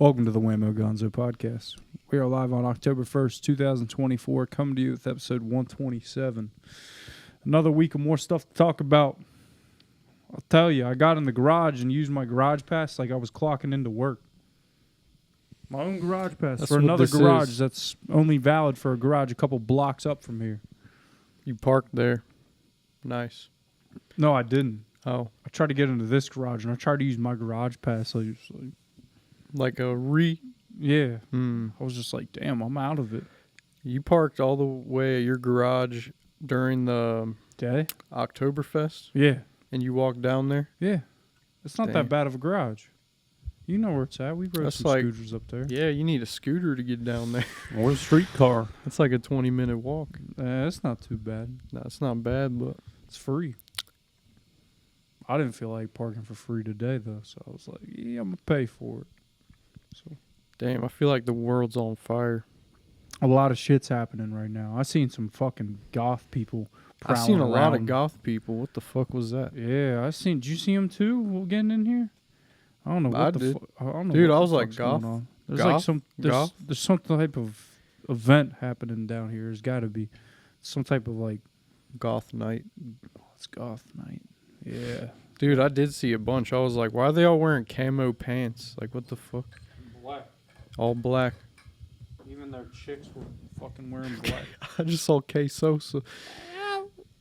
Welcome to the Wammo Gonzo podcast. We are live on October 1st, 2024, coming to you with episode 127. Another week of more stuff to talk about. I'll tell you, I got in the garage and used my garage pass like I was clocking into work. My own garage pass for another garage that's only valid for a garage a couple blocks up from here. You parked there. Nice. No, I didn't. Oh. I tried to get into this garage and I tried to use my garage pass. Like a Yeah. I was just like, damn, I'm out of it. You parked all the way at your garage during the Day? Oktoberfest? Yeah. And you walked down there? Yeah. It's not that bad of a garage. You know where it's at. We rode some scooters up there. Yeah, you need a scooter to get down there. Or a streetcar. It's like a 20-minute walk. It's not too bad. No, it's not bad, but it's free. I didn't feel like parking for free today, though, so I was like, yeah, I'm going to pay for it. So, damn, I feel like the world's on fire. A lot of shit's happening right now. I seen some fucking goth people prowling I seen a around. lot of goth people. What the fuck was that? Yeah, I seen. Did you see them too? Getting in here? I don't know what I the did. I don't know. Dude, what I the was like, fuck's goth? going on. There's Goth? like some. Goth? There's some type of event happening down here. There's got to be some type of like Goth night. Oh, it's goth night. Yeah. Dude, I did see a bunch. I was like, why are they all wearing camo pants? Like, what the fuck? Black. All black. Even their chicks were fucking wearing black. I just saw K Sosa.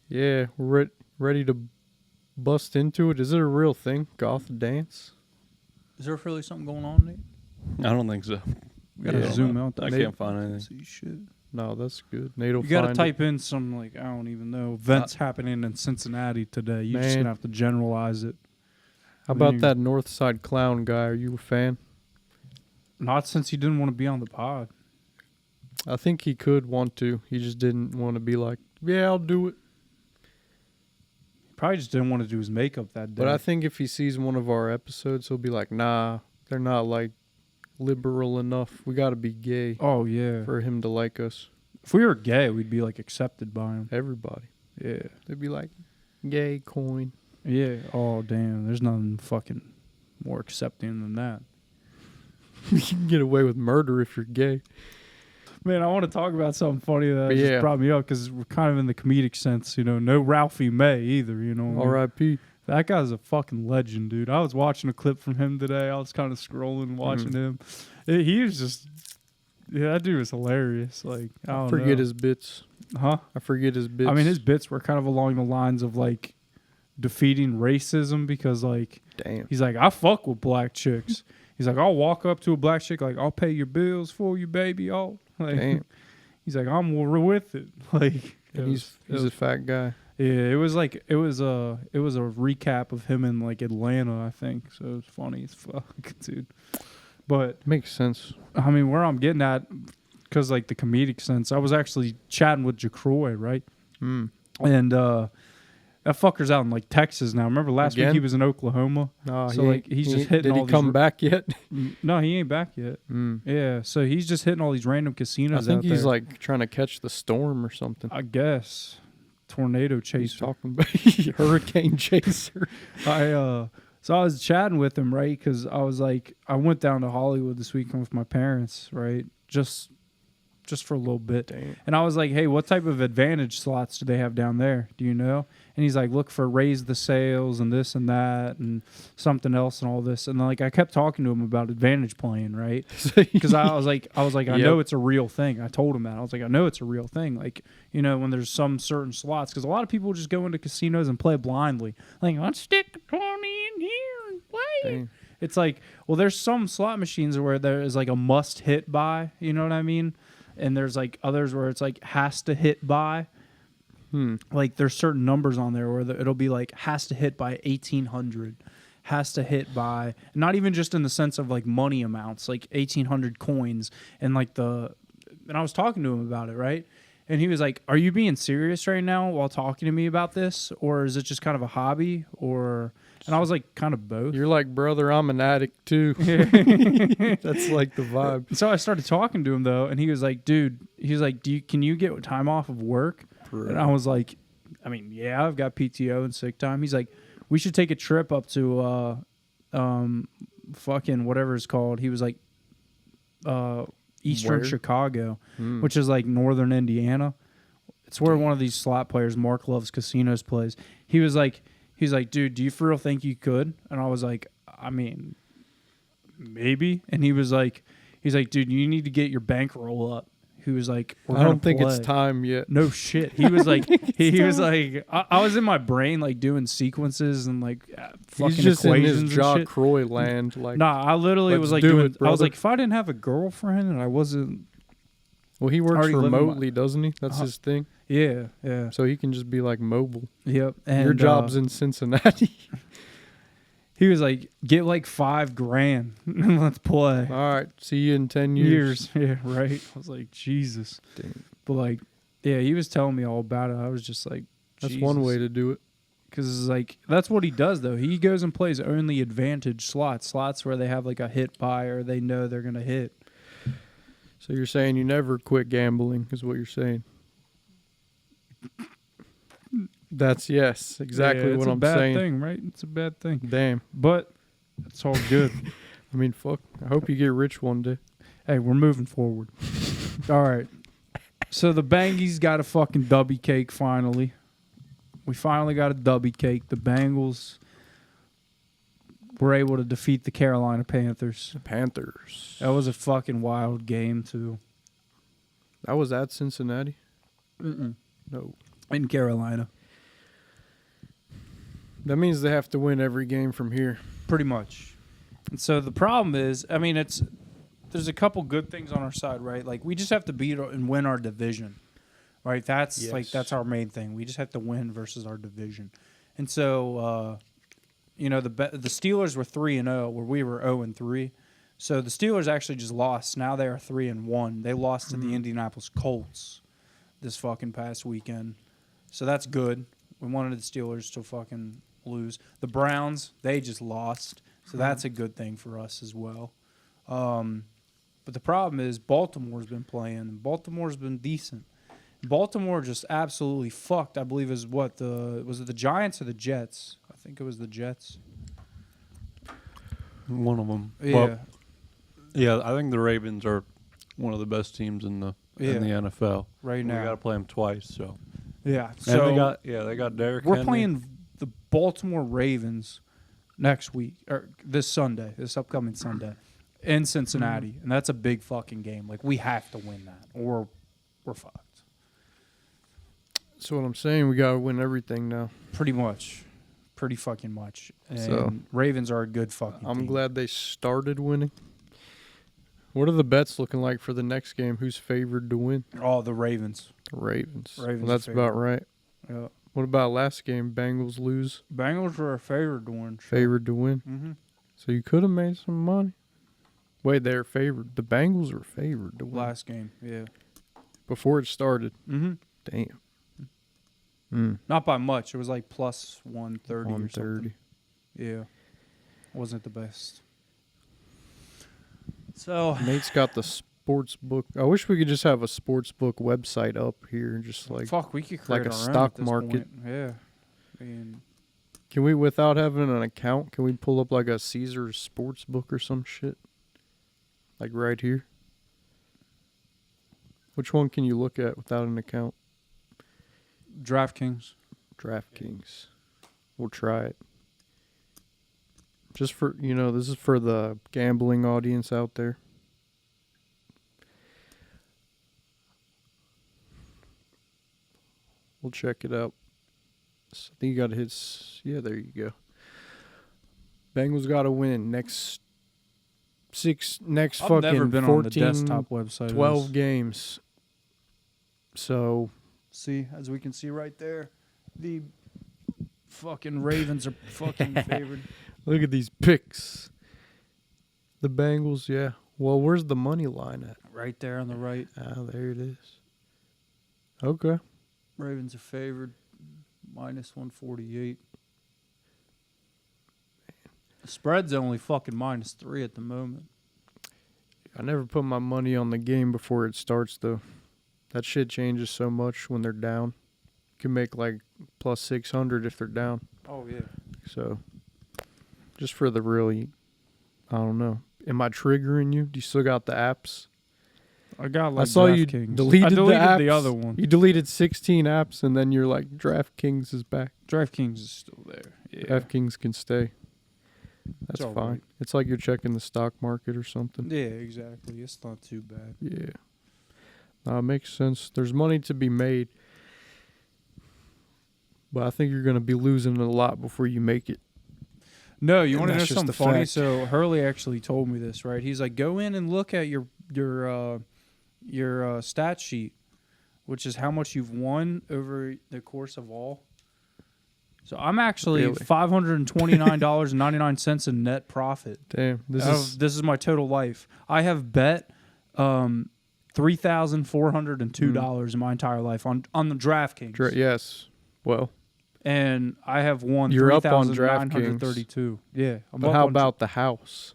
Yeah, we're ready to bust into it. Is it a real thing? Goth dance? Is there really something going on, Nate? I don't think so. We gotta zoom out. I can't find anything. See shit. No, that's good. Nate'll You gotta find type in some, like, I don't even know, events happening in Cincinnati today. You're just Man. gonna have to generalize it. How about that North Side Clown guy? Are you a fan? Not since he didn't want to be on the pod. I think he could want to. He just didn't want to be like, yeah, I'll do it. Probably just didn't want to do his makeup that day. But I think if he sees one of our episodes, he'll be like, nah, they're not like liberal enough. We got to be gay Oh, yeah. for him to like us. If we were gay, we'd be, like, accepted by him. Everybody. Yeah. They'd be like, gay coin. Yeah. Oh, damn. There's nothing fucking more accepting than that. You can get away with murder if you're gay. Man, I want to talk about something funny that Yeah. just brought me up because we're kind of in the comedic sense, you know. No Ralphie May either, you know. R.I.P. That guy's a fucking legend, dude. I was watching a clip from him today. I was kind of scrolling, watching him. He was just, yeah, that dude was hilarious. Like, I don't forget know. his bits. Huh? I forget his bits. I mean, his bits were kind of along the lines of like defeating racism because, like, damn. he's like, I fuck with black chicks. He's like, I'll walk up to a black chick, like, I'll pay your bills for you, baby. Like, Damn. He's like, I'm with it. Like, And he's a fat guy. yeah, it was a recap of him in like Atlanta, I think. So it was funny as fuck, dude. But Makes sense. I mean, where I'm getting at, because like the comedic sense, I was actually chatting with JaCroy, right? And that fucker's out in like Texas now. Remember last week he was in Oklahoma? No, So like he's just hitting. Did all he come back yet? No, he ain't back yet. Yeah, so he's just hitting all these random casinos. I think out he's there. like trying to catch the storm or something. I guess tornado He's chaser. talking about hurricane chaser. So I was chatting with him, right? Because I was like, I went down to Hollywood this weekend with my parents, right? Just for a little bit. Damn. And I was like, hey, what type of advantage slots do they have down there? Do you know? And he's like, look for raise the sales and this and that and something else and all this. And like I kept talking to him about advantage playing, right? Because I was like, I know it's a real thing. I told him that. I was like, I know it's a real thing. Like, you know, when there's some certain slots, because a lot of people just go into casinos and play blindly. Like, let's stick a 20 in here and play. Damn. It's like, well, there's some slot machines where there is like a must hit by, you know what I mean? And there's like others where it's like has to hit by. Like there's certain numbers on there where it'll be like has to hit by 1,800, has to hit by, not even just in the sense of like money amounts, like 1,800 coins. And like and I was talking to him about it, right? And he was like, are you being serious right now while talking to me about this? Or is it just kind of a hobby? And I was like, kind of both. You're like, brother, I'm an addict too. That's like the vibe. So I started talking to him though, and he was like, dude, he's like, can you get time off of work? Right. And I was like, I mean, yeah, I've got PTO and sick time. He's like, we should take a trip up to fucking whatever it's called. He was like, Eastern Where? Chicago, which is like northern Indiana. It's where Damn. one of these slot players, Mark Loves Casinos, plays. He's like, dude, do you for real think you could? And I was like, I mean, maybe. And he's like, dude, you need to get your bankroll up. He was like, I don't think it's time yet. No shit. He was like, he was like, I was in my brain like doing sequences and like fucking He's just in equations his and Jaw shit. Croy land. Like, Nah, I literally let's was like do doing. it, I was brother. like, if I didn't have a girlfriend and I wasn't, well, he works already living remotely, doesn't he? That's his thing. yeah. So he can just be like mobile. Yep. And Your job's in Cincinnati. he was like, get like $5,000 and let's play. All right. See you in 10 years. Yeah, right. I was like, Jesus. Damn. But like, yeah, he was telling me all about it. I was just like, That's one way to do it. Because like that's what he does though. He goes and plays only advantage slots where they have like a hit buy or they know they're gonna hit. So you're saying you never quit gambling, is what you're saying? That's yes, exactly what I'm saying. It's a bad thing, right? It's a bad thing. Damn. But it's all good. I mean, fuck. I hope you get rich one day. Hey, we're moving forward. All right. So the Bangies got a fucking dubby cake finally. We finally got a dubby cake. The Bengals were able to defeat the Carolina Panthers. The Panthers. That was a fucking wild game, too. That was at Cincinnati? Mm-mm. No. In Carolina. That means they have to win every game from here. Pretty much. And so the problem is, I mean, there's a couple good things on our side, right? Like, we just have to beat and win our division, right? That's our main thing. We just have to win versus our division. And so, the Steelers were 3-0, where we were 0-3. So the Steelers actually just lost. Now they are 3-1. They lost to the Indianapolis Colts this fucking past weekend. So that's good. We wanted the Steelers to fucking lose. The Browns, they just lost. So that's a good thing for us as well. But the problem is Baltimore's been playing, and Baltimore's been decent. Baltimore just absolutely fucked. I believe was it the Giants or the Jets? I think it was the Jets. One of them. Yeah. Well, yeah, I think the Ravens are one of the best teams in the NFL right now. We got to play them twice, so. Yeah. And So they got Derrick we're Henry. playing the Baltimore Ravens next week or this upcoming Sunday in Cincinnati, and that's a big fucking game. Like, we have to win that or we're fucked. That's what I'm saying. We got to win everything now. Pretty much. Pretty fucking much. And So, Ravens are a good fucking I'm team. glad they started winning. What are the bets looking like for the next game? Who's favored to win? Oh, the Ravens. The Ravens. Ravens Well, that's are about favored. right. Yeah. What about last game? Bengals lose. Bengals were a favored to win. Favored to win. Mm-hmm. So you could have made some money. Wait, they're favored. The Bengals were favored to win. Last game, yeah. Before it started. Mm-hmm. Damn. Not by much. It was like plus 130 or 130. something. Yeah. Wasn't the best. So Nate's got the sports book. I wish we could just have a sports book website up here and just like fuck, we could like create a our own stock at this market. point. Yeah. I mean, Can we, without having an account, can we pull up like a Caesars sports book or some shit? Like right here? Which one can you look at without an account? DraftKings. DraftKings. We'll try it. Just for, this is for the gambling audience out there. We'll check it out. So I think you got to hit. Yeah, there you go. Bengals got to win next I've fucking never been 14, on the desktop website. 12 games. So, See, as we can see right there, the fucking Ravens are fucking favored. look at these picks. The Bengals, yeah. Well, where's the money line at? Right there on the right. Ah, there it is. Okay. Ravens are favored. Minus 148. The spread's only fucking -3 at the moment. I never put my money on the game before it starts, though. That shit changes so much when they're down. You can make like plus 600 if they're down. Oh, yeah. So, just for the really, I don't know. Am I triggering you? Do you still got the apps? I got like I saw you DraftKings. deleted, I deleted the apps. the other one. You deleted 16 apps, and then you're like, DraftKings is back. DraftKings is still there. Yeah. DraftKings can stay. That's all fine. right. It's like you're checking the stock market or something. Yeah, exactly. It's not too bad. Yeah. It makes sense. There's money to be made. But I think you're going to be losing a lot before you make it. No, you And want to know that's just something the funny? fact. So Hurley actually told me this, right? He's like, go in and look at your stat sheet, which is how much you've won over the course of all. So I'm actually Really? $529.99 in net profit. Damn. This is my total life. I have bet $3,402 in my entire life on the DraftKings. yes. Well, And I have won You're up on 3,932. Yeah. but how about the house?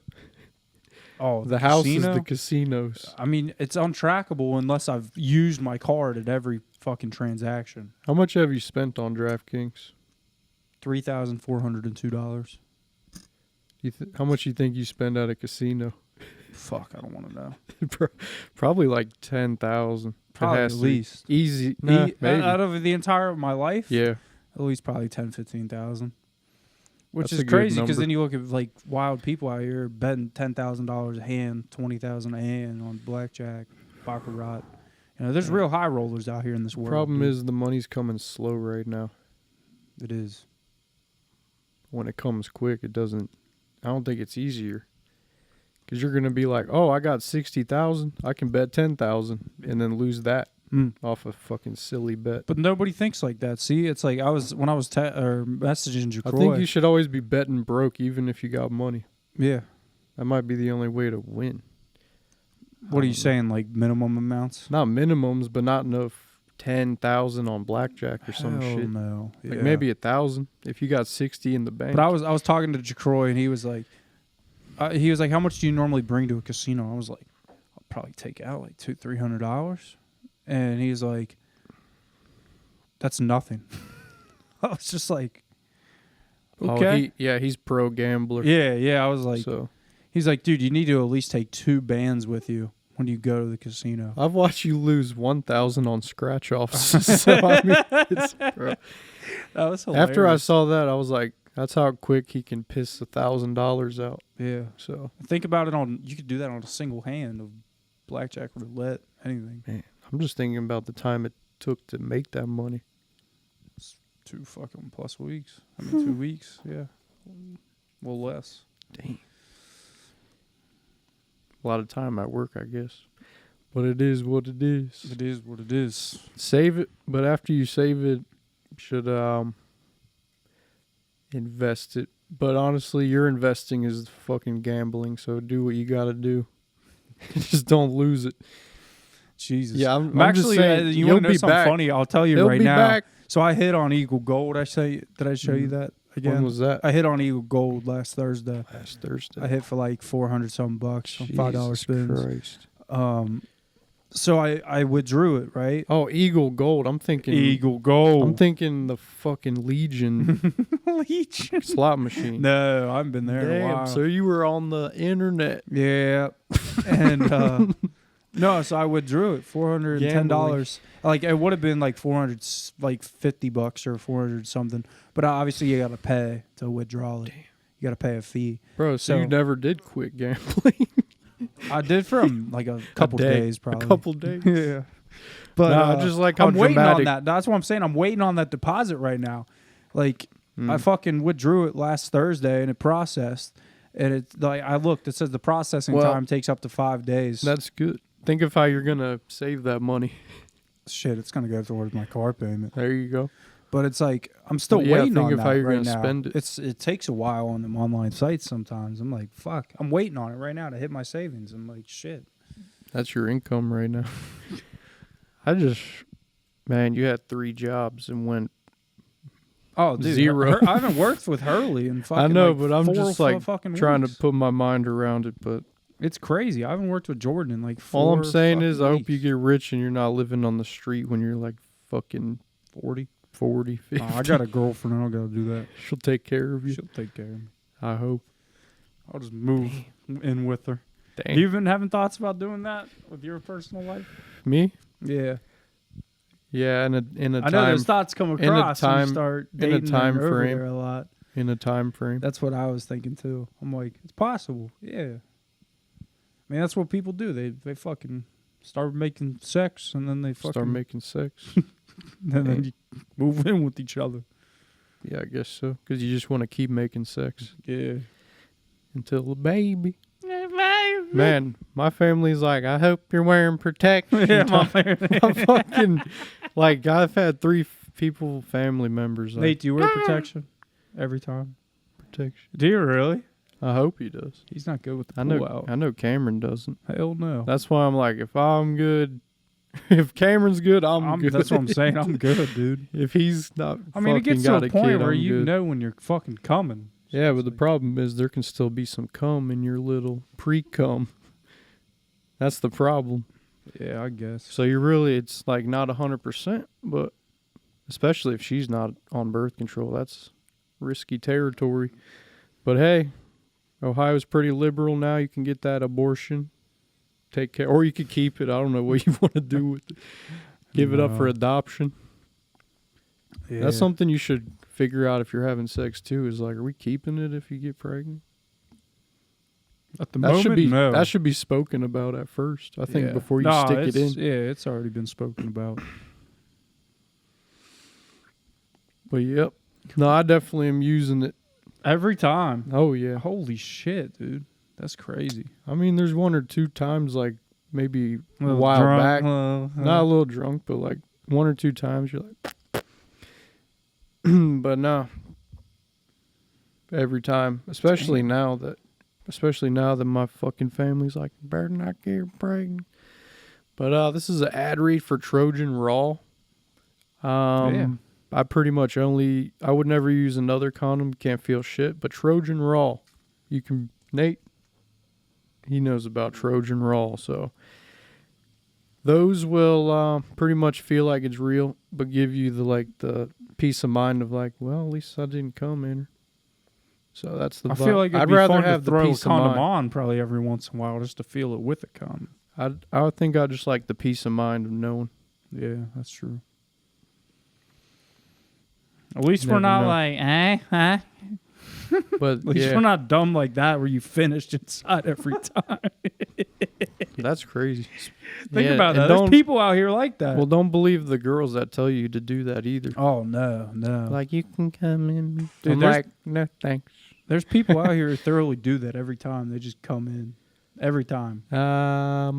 The house is the casinos. I mean, it's untrackable unless I've used my card at every fucking transaction. How much have you spent on DraftKings? $3,402. How much you think you spend at a casino? Fuck, I don't want to know. Probably like 10,000. Probably at least. Easy. Nah, maybe. Out of the entire of my life? Yeah. At least probably 10,000, 15,000. Which That's is a good crazy because number. then you look at like wild people out here betting $10,000 a hand, $20,000 a hand on blackjack, baccarat. You know, there's real high rollers out here in this world. Problem dude. is the money's coming slow right now. It is. When it comes quick, I don't think it's easier. Because you're going to be like, oh, I got 60,000. I can bet 10,000 and then lose that off a fucking silly bet. But nobody thinks like that. See, it's like when I was messaging I Jacroy. think you should always be betting broke even if you got money. Yeah. That might be the only way to win. What are you saying? Like minimum amounts? Not minimums, but not enough 10,000 on blackjack or some Hell shit. no. Like Yeah. maybe 1,000 if you got 60 in the bank. But I was talking to Jacroy and he was like, how much do you normally bring to a casino? I was like, I'll probably take out like $200-$300, and he's like, that's nothing. I was just like, okay, he's pro gambler. yeah. I was like, So he's like, dude, you need to at least take 2 bands with you when you go to the casino. I've watched you lose 1,000 on scratch offs. So I mean, bro. That was hilarious. After I saw that, I was like, that's how quick he can piss $1,000 out. Yeah. So Think about it you could do that on a single hand of blackjack, roulette, anything. man, I'm just thinking about the time it took to make that money. 2 fucking plus weeks. I mean, 2 weeks. Yeah. Well, less. Dang. A lot of time at work, I guess. But it is what it is. It is what it is. Save it, but after you save it, you should invest it. But honestly, your investing is fucking gambling, so do what you got to do. Just don't lose it. Jesus. Yeah, I'm actually, just saying, you you'll want to know be something back. funny? I'll tell you He'll right be now. back. So I hit on Eagle Gold. Did I show you that again? When was that? I hit on Eagle Gold last Thursday. Last Thursday. I hit for like $400-something bucks on $5 spins. Christ. So I withdrew it, right? Oh, Eagle Gold. I'm thinking Eagle Gold. I'm thinking the fucking Legion Legion. slot machine. No, I haven't been there in a while. So you were on the internet. Yeah. And no, so I withdrew it, $410. Like it would have been like $450 or 400 something. But obviously you got to pay to withdraw it. You got to pay a fee. Bro, so you So- never did quit gambling. I did for like a couple days probably. A couple days. Yeah. But I just like how I'm waiting on dramatic. that. That's what I'm saying. I'm waiting on that deposit right now. Like I fucking withdrew it last Thursday and it processed. And it's like I looked, it says the processing time takes up to 5 days. That's good. Think of how you're going to save that money. Shit, it's gonna go towards my car payment. There you go. But it's like I'm still Well, yeah, waiting think on of that how you're right gonna now. spend it. It takes a while on them online sites sometimes. I'm like, fuck. I'm waiting on it right now to hit my savings. I'm like, shit. That's your income right now. Man, you had 3 jobs and went. Oh, dude, 0. I haven't worked with Hurley in fucking. I know, like but I'm 4 just like fucking trying weeks. to put my mind around it. But It's crazy. I haven't worked with Jordan in like 4 all I'm saying fucking is, I hope you weeks. get rich and you're not living on the street when you're like fucking 40, 50. I got a girlfriend. I don't gotta do that. She'll take care of you. She'll take care of me. I hope. I'll just move in with her. Dang. You been having thoughts about doing that with your personal life? Me? Yeah. Yeah, in a I time. know those thoughts come across when time- you start in a dating time her over frame. there a lot. In a time frame. That's what I was thinking too. I'm like, it's possible. Yeah. I mean, that's what people do. They fucking start making sex and then they fucking Start making sex. and then you move in with each other. Yeah, I guess so. Because you just want to keep making sex Yeah. until a baby. Man, my family's like, I hope you're wearing protection. Yeah, my family. I'm fucking, like, I've had 3 family members. Like, Nate, do you wear protection every time? protection. Do you really? I hope he does. He's not good with the I pull know. out. I know Cameron doesn't. Hell no. That's why I'm like, if I'm good, if Cameron's good, I'm good. That's what I'm saying. I'm good, dude. If he's not, I mean, it fucking gets to got a point kid, where I'm you good. know when you're fucking coming. Yeah, but the problem is there can still be some cum in your little pre-cum. That's the problem. Yeah, I guess. So you really, it's like not 100%, but especially if she's not on birth control, that's risky territory. But hey, Ohio's pretty liberal now. You can get that abortion, take care, or you could keep it. I don't know what you want to do with it. Give it up for adoption. Yeah. That's something you should figure out if you're having sex too. Is like, are we keeping it if you get pregnant? At the That moment, should be no. that should be spoken about at first. I think Yeah. before you No, stick it in. Yeah, it's already been spoken about. But yep. No, I definitely am using it. Every time. Oh yeah. Holy shit, dude. That's crazy. I mean, there's 1 or 2 times, like maybe a Little while drunk, back, well, not a little drunk, but like 1 or 2 times you're like, but no. Every time, especially now that my fucking family's like, better not get pregnant. But this is an ad read for Trojan Raw. Yeah. I pretty much I would never use another condom. Can't feel shit. But Trojan Raw, you can, Nate, he knows about Trojan Raw. So those will pretty much feel like it's real, but give you the peace of mind of like, well, at least I didn't come in her. So that's the I vibe. feel like it'd I'd be rather fun have to the throw a peace of condom mind. on probably every once in a while just to feel it with a condom. I would think I just like the peace of mind of knowing. Yeah, that's true. At least Never we're not know. like, But At least yeah, we're not dumb like that where you finished inside every time. that's crazy. Think Yeah, about and that. There's don't- people out here like that. Well, don't believe the girls that tell you to do that either. Oh, no. Like, you can come in. Dude, I'm there's- like, no thanks. There's people out here who thoroughly do that every time. They just come in. Every time.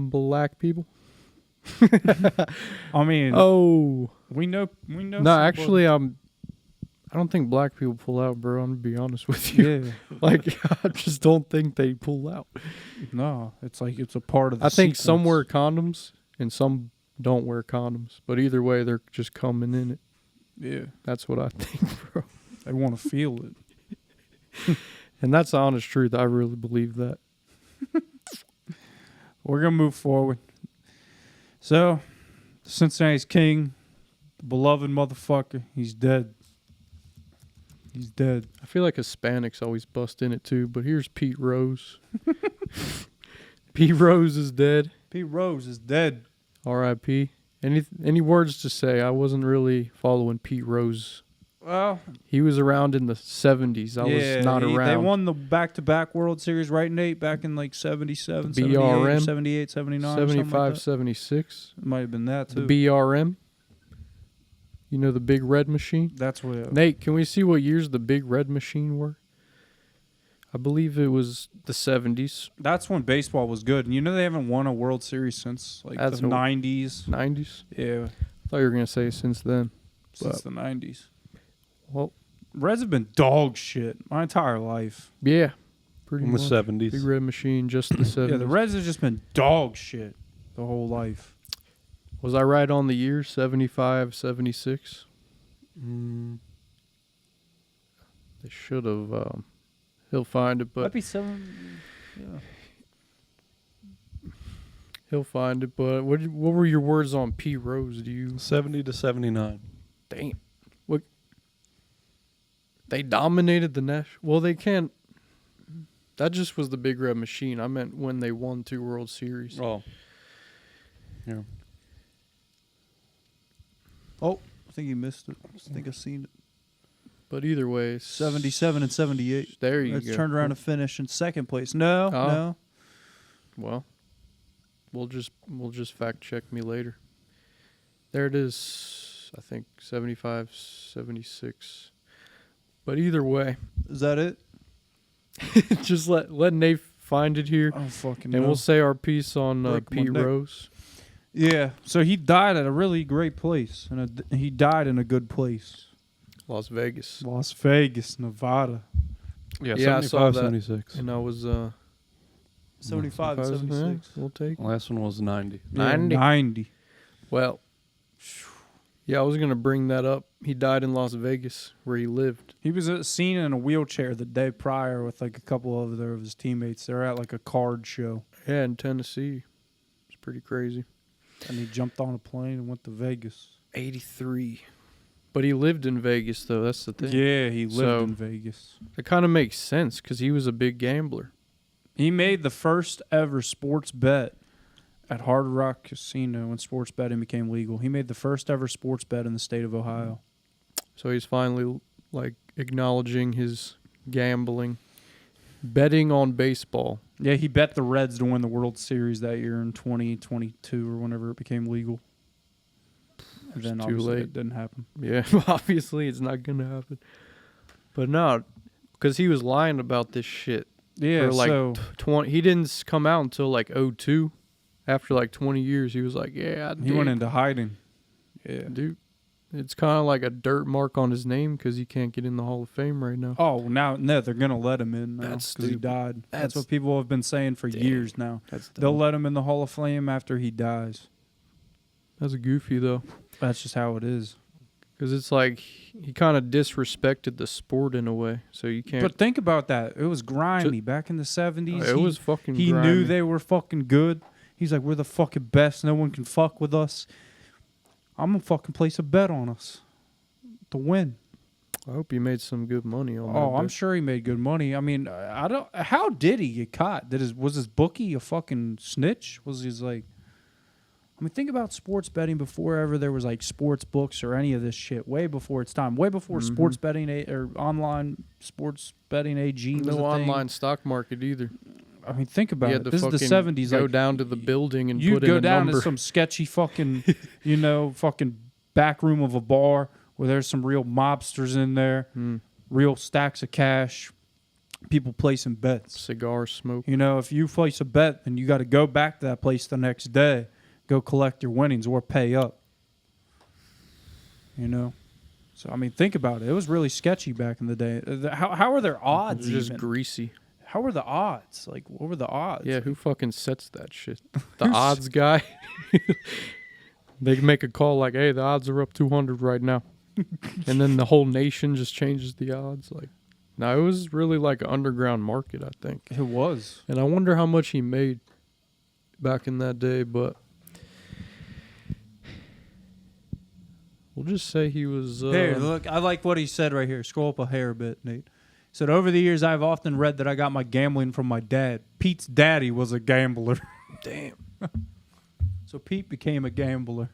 Black people. I mean, Oh. we know. No, somebody- actually, I don't think black people pull out, bro. I'm going to be honest with you. Yeah. Like, I just don't think they pull out. No, it's like it's a part of the I think some sequence. wear condoms and some don't wear condoms. But either way, they're just coming in it. Yeah. That's what I think, bro. They want to feel it. And that's the honest truth. I really believe that. We're going to move forward. So, Cincinnati's king, the beloved motherfucker, he's dead. He's dead. I feel like Hispanics always bust in it too, but here's Pete Rose. Pete Rose is dead. Pete Rose is dead. R.I.P. Any words to say? I wasn't really following Pete Rose. Well, He was around in the 70s. I was not around. They won the back-to-back World Series, right, Nate? Back in like 77, The 78, BRM, 78, 79, 75, 76. It might have been that, too. The BRM. You know the Big Red Machine? That's what... Nate, can we see what years the Big Red Machine were? I believe it was the 70s. That's when baseball was good. And you know they haven't won a World Series since like That's the what- 90s. 90s? Yeah, I thought you were going to say since then. since the 90s. Well, Reds have been dog shit my entire life. yeah. Pretty In the much. 70s. Big Red Machine, just the 70s. Yeah, the Reds have just been dog shit the whole life. Was I right on the years? 75, 76? They should have. He'll find it, Might but be 7. Yeah. he'll find it. But what were your words on Pete Rose? Do you 70 to 79. damn what? They dominated the national. Well, they can't. That just was the Big Red Machine. I meant when they won 2 World Series. Oh. Yeah. Oh, I think you missed it. I think I seen it. But either way, 77 and 78. There you It's go. turned around to finish in second place. No, Oh. no. Well, we'll just fact check me later. There it is. I think 75, 76. But either way, Is that it? just let Nate find it here, I don't fucking and know. we'll say our piece on Break my Pete neck. Rose. Yeah. So he died at a really great place, and he died in a good place. Las Vegas. Las Vegas, Nevada. Yeah, Yeah, I 75, saw that. 76. And I was 75 and 76. We'll take. Last one was 90. Yeah, 90. 90. Well, yeah, I was gonna bring that up. He died in Las Vegas, where he lived. He was seen in a wheelchair the day prior with like a couple of his teammates. They were at like a card show, Yeah, in Tennessee. It's pretty crazy. and he jumped on a plane and went to Vegas. 83. But he lived in Vegas, though. That's the thing. Yeah, he lived So- in Vegas. It kind of makes sense because he was a big gambler. He made the first ever sports bet at Hard Rock Casino when sports betting became legal. He made the first ever sports bet in the state of Ohio. So he's finally like acknowledging his gambling, betting on baseball. Yeah, he bet the Reds to win the World Series that year in 2022 or whenever it became legal. And then too obviously late. it didn't happen. Yeah, obviously it's not gonna happen. But no, because he was lying about this shit Yeah, for like so 20. He didn't come out until like 02. After like 20 years, he was like, "Yeah, I he went did." into hiding. Yeah. Dude, it's kind of like a dirt mark on his name because he can't get in the Hall of Fame right now. Oh, no, they're gonna let him in now That's because he stupid. died. That's That's- what people have been saying for Damn. years now. That's They'll let him in the Hall of Fame after he dies. That's goofy though, That's just how it is. because it's like he kind of disrespected the sport in a way. So you can't. But think about that. It was grimy back in the 70s. it was fucking. He grimy. knew they were fucking good. He's like, we're the fucking best. No one can fuck with us. I'm gonna fucking place a bet on us to win. I hope he made some good money on that. Oh, I'm bet. sure he made good money. I mean, I don't. How did he get caught? Was his bookie a fucking snitch? Was he like? I mean, think about sports betting before ever there was like sports books or any of this shit. Way before its time. Way before sports betting or online sports betting AG was No a thing. online stock market either. I mean, think about You it. had to This is the fucking 70s. Go Like, down to the building and you'd put in go a down number. to some sketchy fucking, fucking back room of a bar where there's some real mobsters in there, real stacks of cash, people placing bets. Cigar smoke. You know, if you place a bet, then you got to go back to that place the next day, go collect your winnings or pay up. You know? So, I mean, think about it. It was really sketchy back in the day. How are their It odds was just even? greasy. How were the odds? Like, what were the odds? Yeah, who fucking sets that shit? The odds guy. They make a call like, "Hey, the odds are up 200 right now," and then the whole nation just changes the odds. Like, no, it was really like an underground market, I think. It was. And I wonder how much he made back in that day. But we'll just say he was. Here, look, I like what he said right here. Scroll up a hair a bit, Nate. He said, over the years, I've often read that I got my gambling from my dad. Pete's daddy was a gambler. Damn. So Pete became a gambler.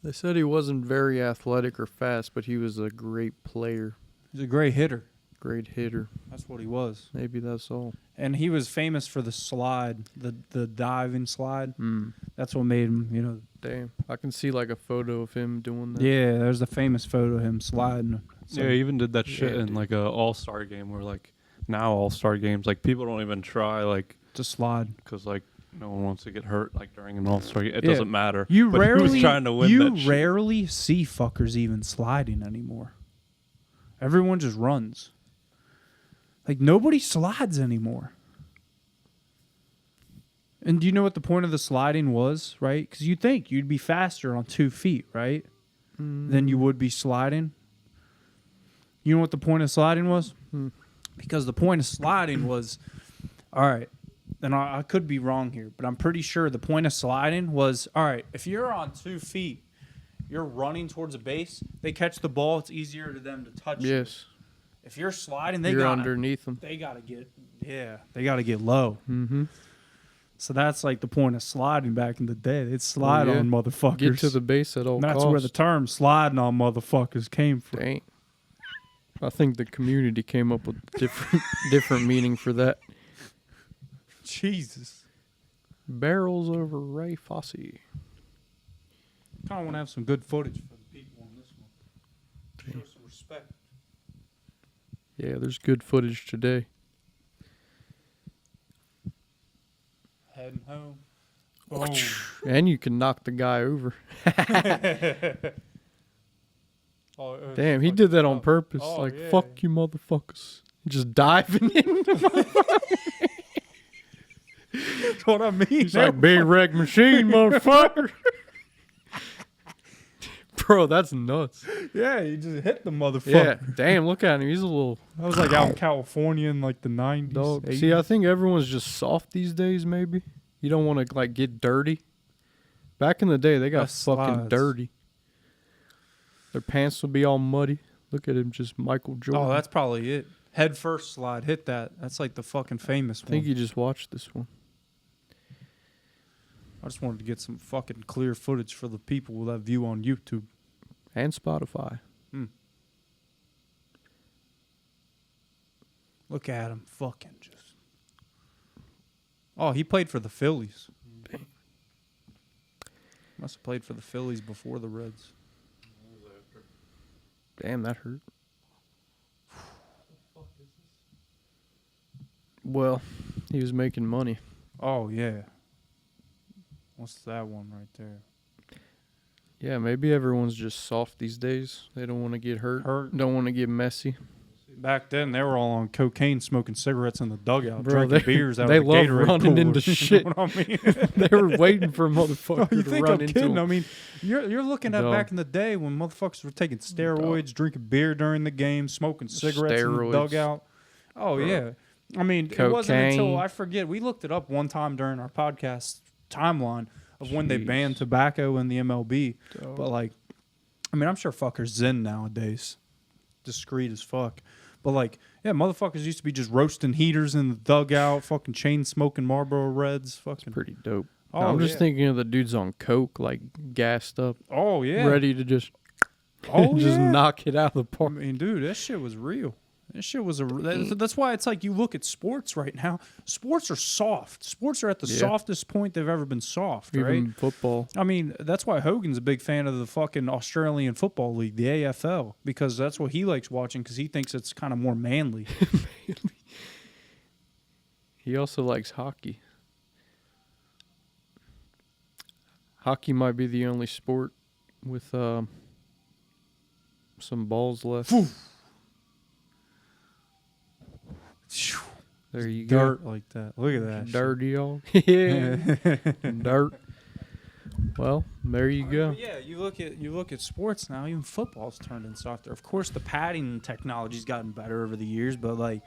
They said he wasn't very athletic or fast, but he was a great player, He's a great hitter. great hitter. That's what he was. Maybe that's all. And he was famous for the slide, the diving slide. Mm. That's what made him, Damn. I can see like a photo of him doing that. Yeah, there's the famous photo of him sliding. So, Yeah, he even did that shit Yeah, in dude. like a all-star game where like now all-star games, like people don't even try like to slide. because like no one wants to get hurt like during an all-star game. It Yeah. doesn't matter. You But he rarely was trying to win you that shit. rarely see fuckers even sliding anymore. Everyone just runs. Like nobody slides anymore. And do you know what the point of the sliding was, right? Because you'd think you'd be faster on 2 feet, right? Than you would be sliding. You know what the point of sliding was? Because the point of sliding was, all right, and I could be wrong here, but I'm pretty sure the point of sliding was, all right, if you're on 2 feet you're running towards a base, they catch the ball, it's easier to them to touch you. Yes. If you're sliding, they You're got underneath them. They gotta get they gotta get low. Mm-hmm. So that's like the point of sliding back in the day. They'd slide on motherfuckers. Get to the base at all And that's costs. where the term sliding on motherfuckers came from. Dang. I think the community came up with different meaning for that. Jesus. Barrels over Ray Fosse. Kind of want to have some good footage for the people on this one. Show some respect. Yeah, there's good footage today. Heading home. And you can knock the guy over. Damn, he did that on purpose. Fuck you motherfuckers. Just diving into That's what I mean. He's like, big wreck machine, motherfucker. Bro, that's nuts. Yeah, he just hit the motherfucker. Yeah, damn, look at him. He's a little... That was like out in California in like the 90s. Dog. See, I think everyone's just soft these days, maybe. You don't want to, like, get dirty. Back in the day, they got That's fucking slides. dirty. Their pants will be all muddy. Look at him, just Michael Jordan. Oh, that's probably it. Head first slide. Hit that. That's like the fucking famous I think one. you just watched this one. I just wanted to get some fucking clear footage for the people that view on YouTube. And Spotify. Look at him fucking just. Oh, he played for the Phillies. Must have played for the Phillies before the Reds. Damn, that hurt. Well, he was making money. Oh, yeah. What's that one right there? Yeah, maybe everyone's just soft these days. They don't want to get hurt. Don't want to get messy. Back then, they were all on cocaine, smoking cigarettes in the dugout, Bro, drinking beers out they of the love Gatorade running cooler. into shit. You know what I mean? They were waiting for a motherfucker You to think run I'm into kidding? him. I mean, you're looking at Dog. back in the day when motherfuckers were taking steroids, drinking beer during the game, smoking cigarettes in the Steroids. dugout. Oh, Bro. yeah. I mean, it wasn't Cocaine. until, I forget, we looked it up one time during our podcast timeline of when they Jeez. banned tobacco in the MLB. Dog. But, like, I mean, I'm sure fuckers zen nowadays. Discreet as fuck. But, like, yeah, motherfuckers used to be just roasting heaters in the dugout, fucking chain smoking Marlboro Reds. Fucking. Pretty dope. Oh, I'm just yeah. thinking of the dudes on coke, like gassed up, Oh, yeah. ready to just Oh, yeah. knock it out of the I park. mean, dude, that shit was real. That shit was that's why it's like you look at sports right now. Sports are soft. Sports are at the Yeah. softest point they've ever been soft, right? Even football. I mean, that's why Hogan's a big fan of the fucking Australian Football League, the AFL, because that's what he likes watching because he thinks it's kind of more manly. He also likes hockey. Hockey might be the only sport with some balls left. There you go. Dirt like that. Look at that. Dirty y'all. Yeah. Dirt. Well, there you go. Yeah, you look at sports now. Even football's turned in softer. Of course, the padding technology's gotten better over the years, but like,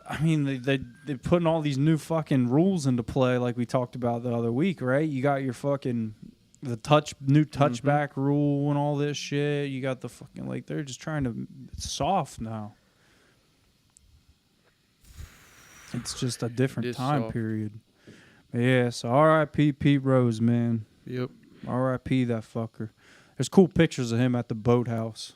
I mean, they're putting all these new fucking rules into play, like we talked about the other week, right? You got your fucking new touchback rule and all this shit. You got the fucking like they're just trying to. It's soft now. It's just a different It is time soft. period. Yeah, so R.I.P. Pete Rose, man. Yep. R.I.P. that fucker. There's cool pictures of him at the boathouse.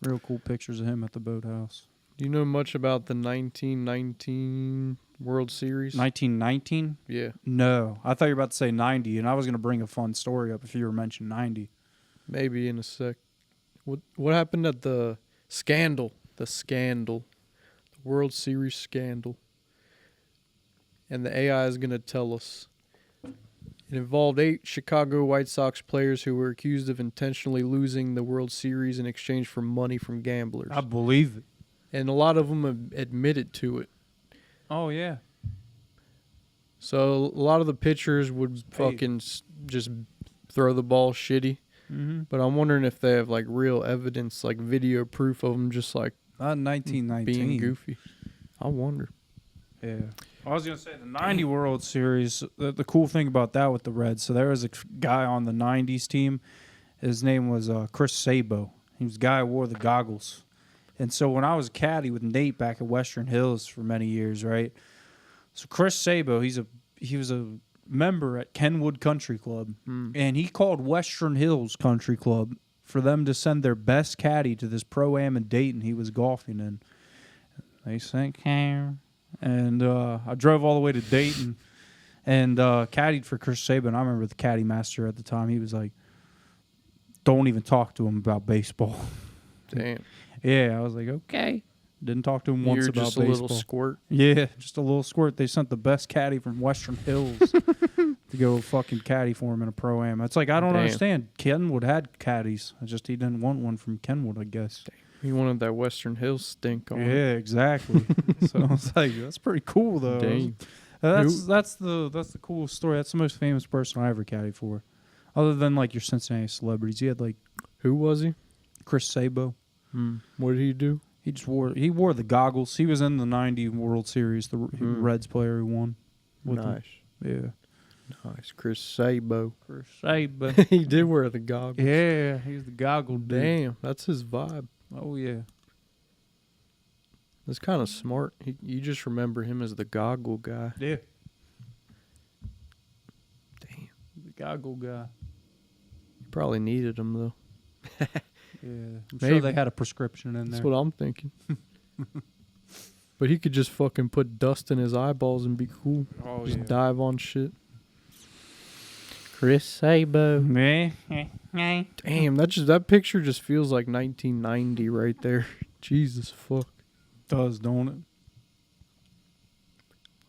Real cool pictures of him at the boathouse. Do you know much about the 1919 World Series? 1919? Yeah. No. I thought you were about to say 90, and I was going to bring a fun story up if you were mentioning 90. Maybe in a sec. What happened at the scandal? The scandal. The World Series scandal. And the AI is going to tell us. It involved 8 Chicago White Sox players who were accused of intentionally losing the World Series in exchange for money from gamblers. I believe it. And a lot of them admitted to it. Oh, yeah. So a lot of the pitchers would fucking just throw the ball shitty. Mm-hmm. But I'm wondering if they have like real evidence, like video proof of them just like Not 1919. being goofy. I wonder. Yeah. I was going to say the 90 World Series, the cool thing about that with the Reds, so there was a guy on the 90s team. His name was Chris Sabo. He was the guy who wore the goggles. And so when I was a caddy with Nate back at Western Hills for many years, right? So Chris Sabo, he was a member at Kenwood Country Club, and he called Western Hills Country Club for them to send their best caddy to this Pro-Am in Dayton he was golfing in. They sent Cam, and I drove all the way to Dayton and caddied for Chris Sabo. And I remember the caddy master at the time. He was like, "Don't even talk to him about baseball." Damn. Yeah, I was like, okay. Didn't talk to him once You're about just a baseball. little squirt. Yeah, just a little squirt. They sent the best caddy from Western Hills to go fucking caddy for him in a Pro-Am. It's like, I don't understand. Kenwood had caddies. He didn't want one from Kenwood, I guess. He wanted that Western Hills stink on him. Yeah, exactly. So I was like, that's pretty cool, though. Dang. That's the coolest story. That's the most famous person I ever caddied for. Other than, like, your Cincinnati celebrities. He had, like... Who was he? Chris Sabo. What did he do? He wore the goggles. He was in the 90 World Series, the Reds player who won. With Nice. him. Yeah. Nice. Chris Sabo. Chris Sabo. He did wear the goggles. Yeah, he's the goggle dude. Damn, that's his vibe. Oh, yeah. That's kind of smart. You just remember him as the goggle guy. Yeah. Damn. The goggle guy. You probably needed him, though. Yeah. I'm Maybe. sure they had a prescription in That's there. what I'm thinking. But he could just fucking put dust in his eyeballs and be cool. Oh, Just yeah. dive on shit. Chris Sabo. Damn, Damn, that picture just feels like 1990 right there. Jesus fuck. does, don't it?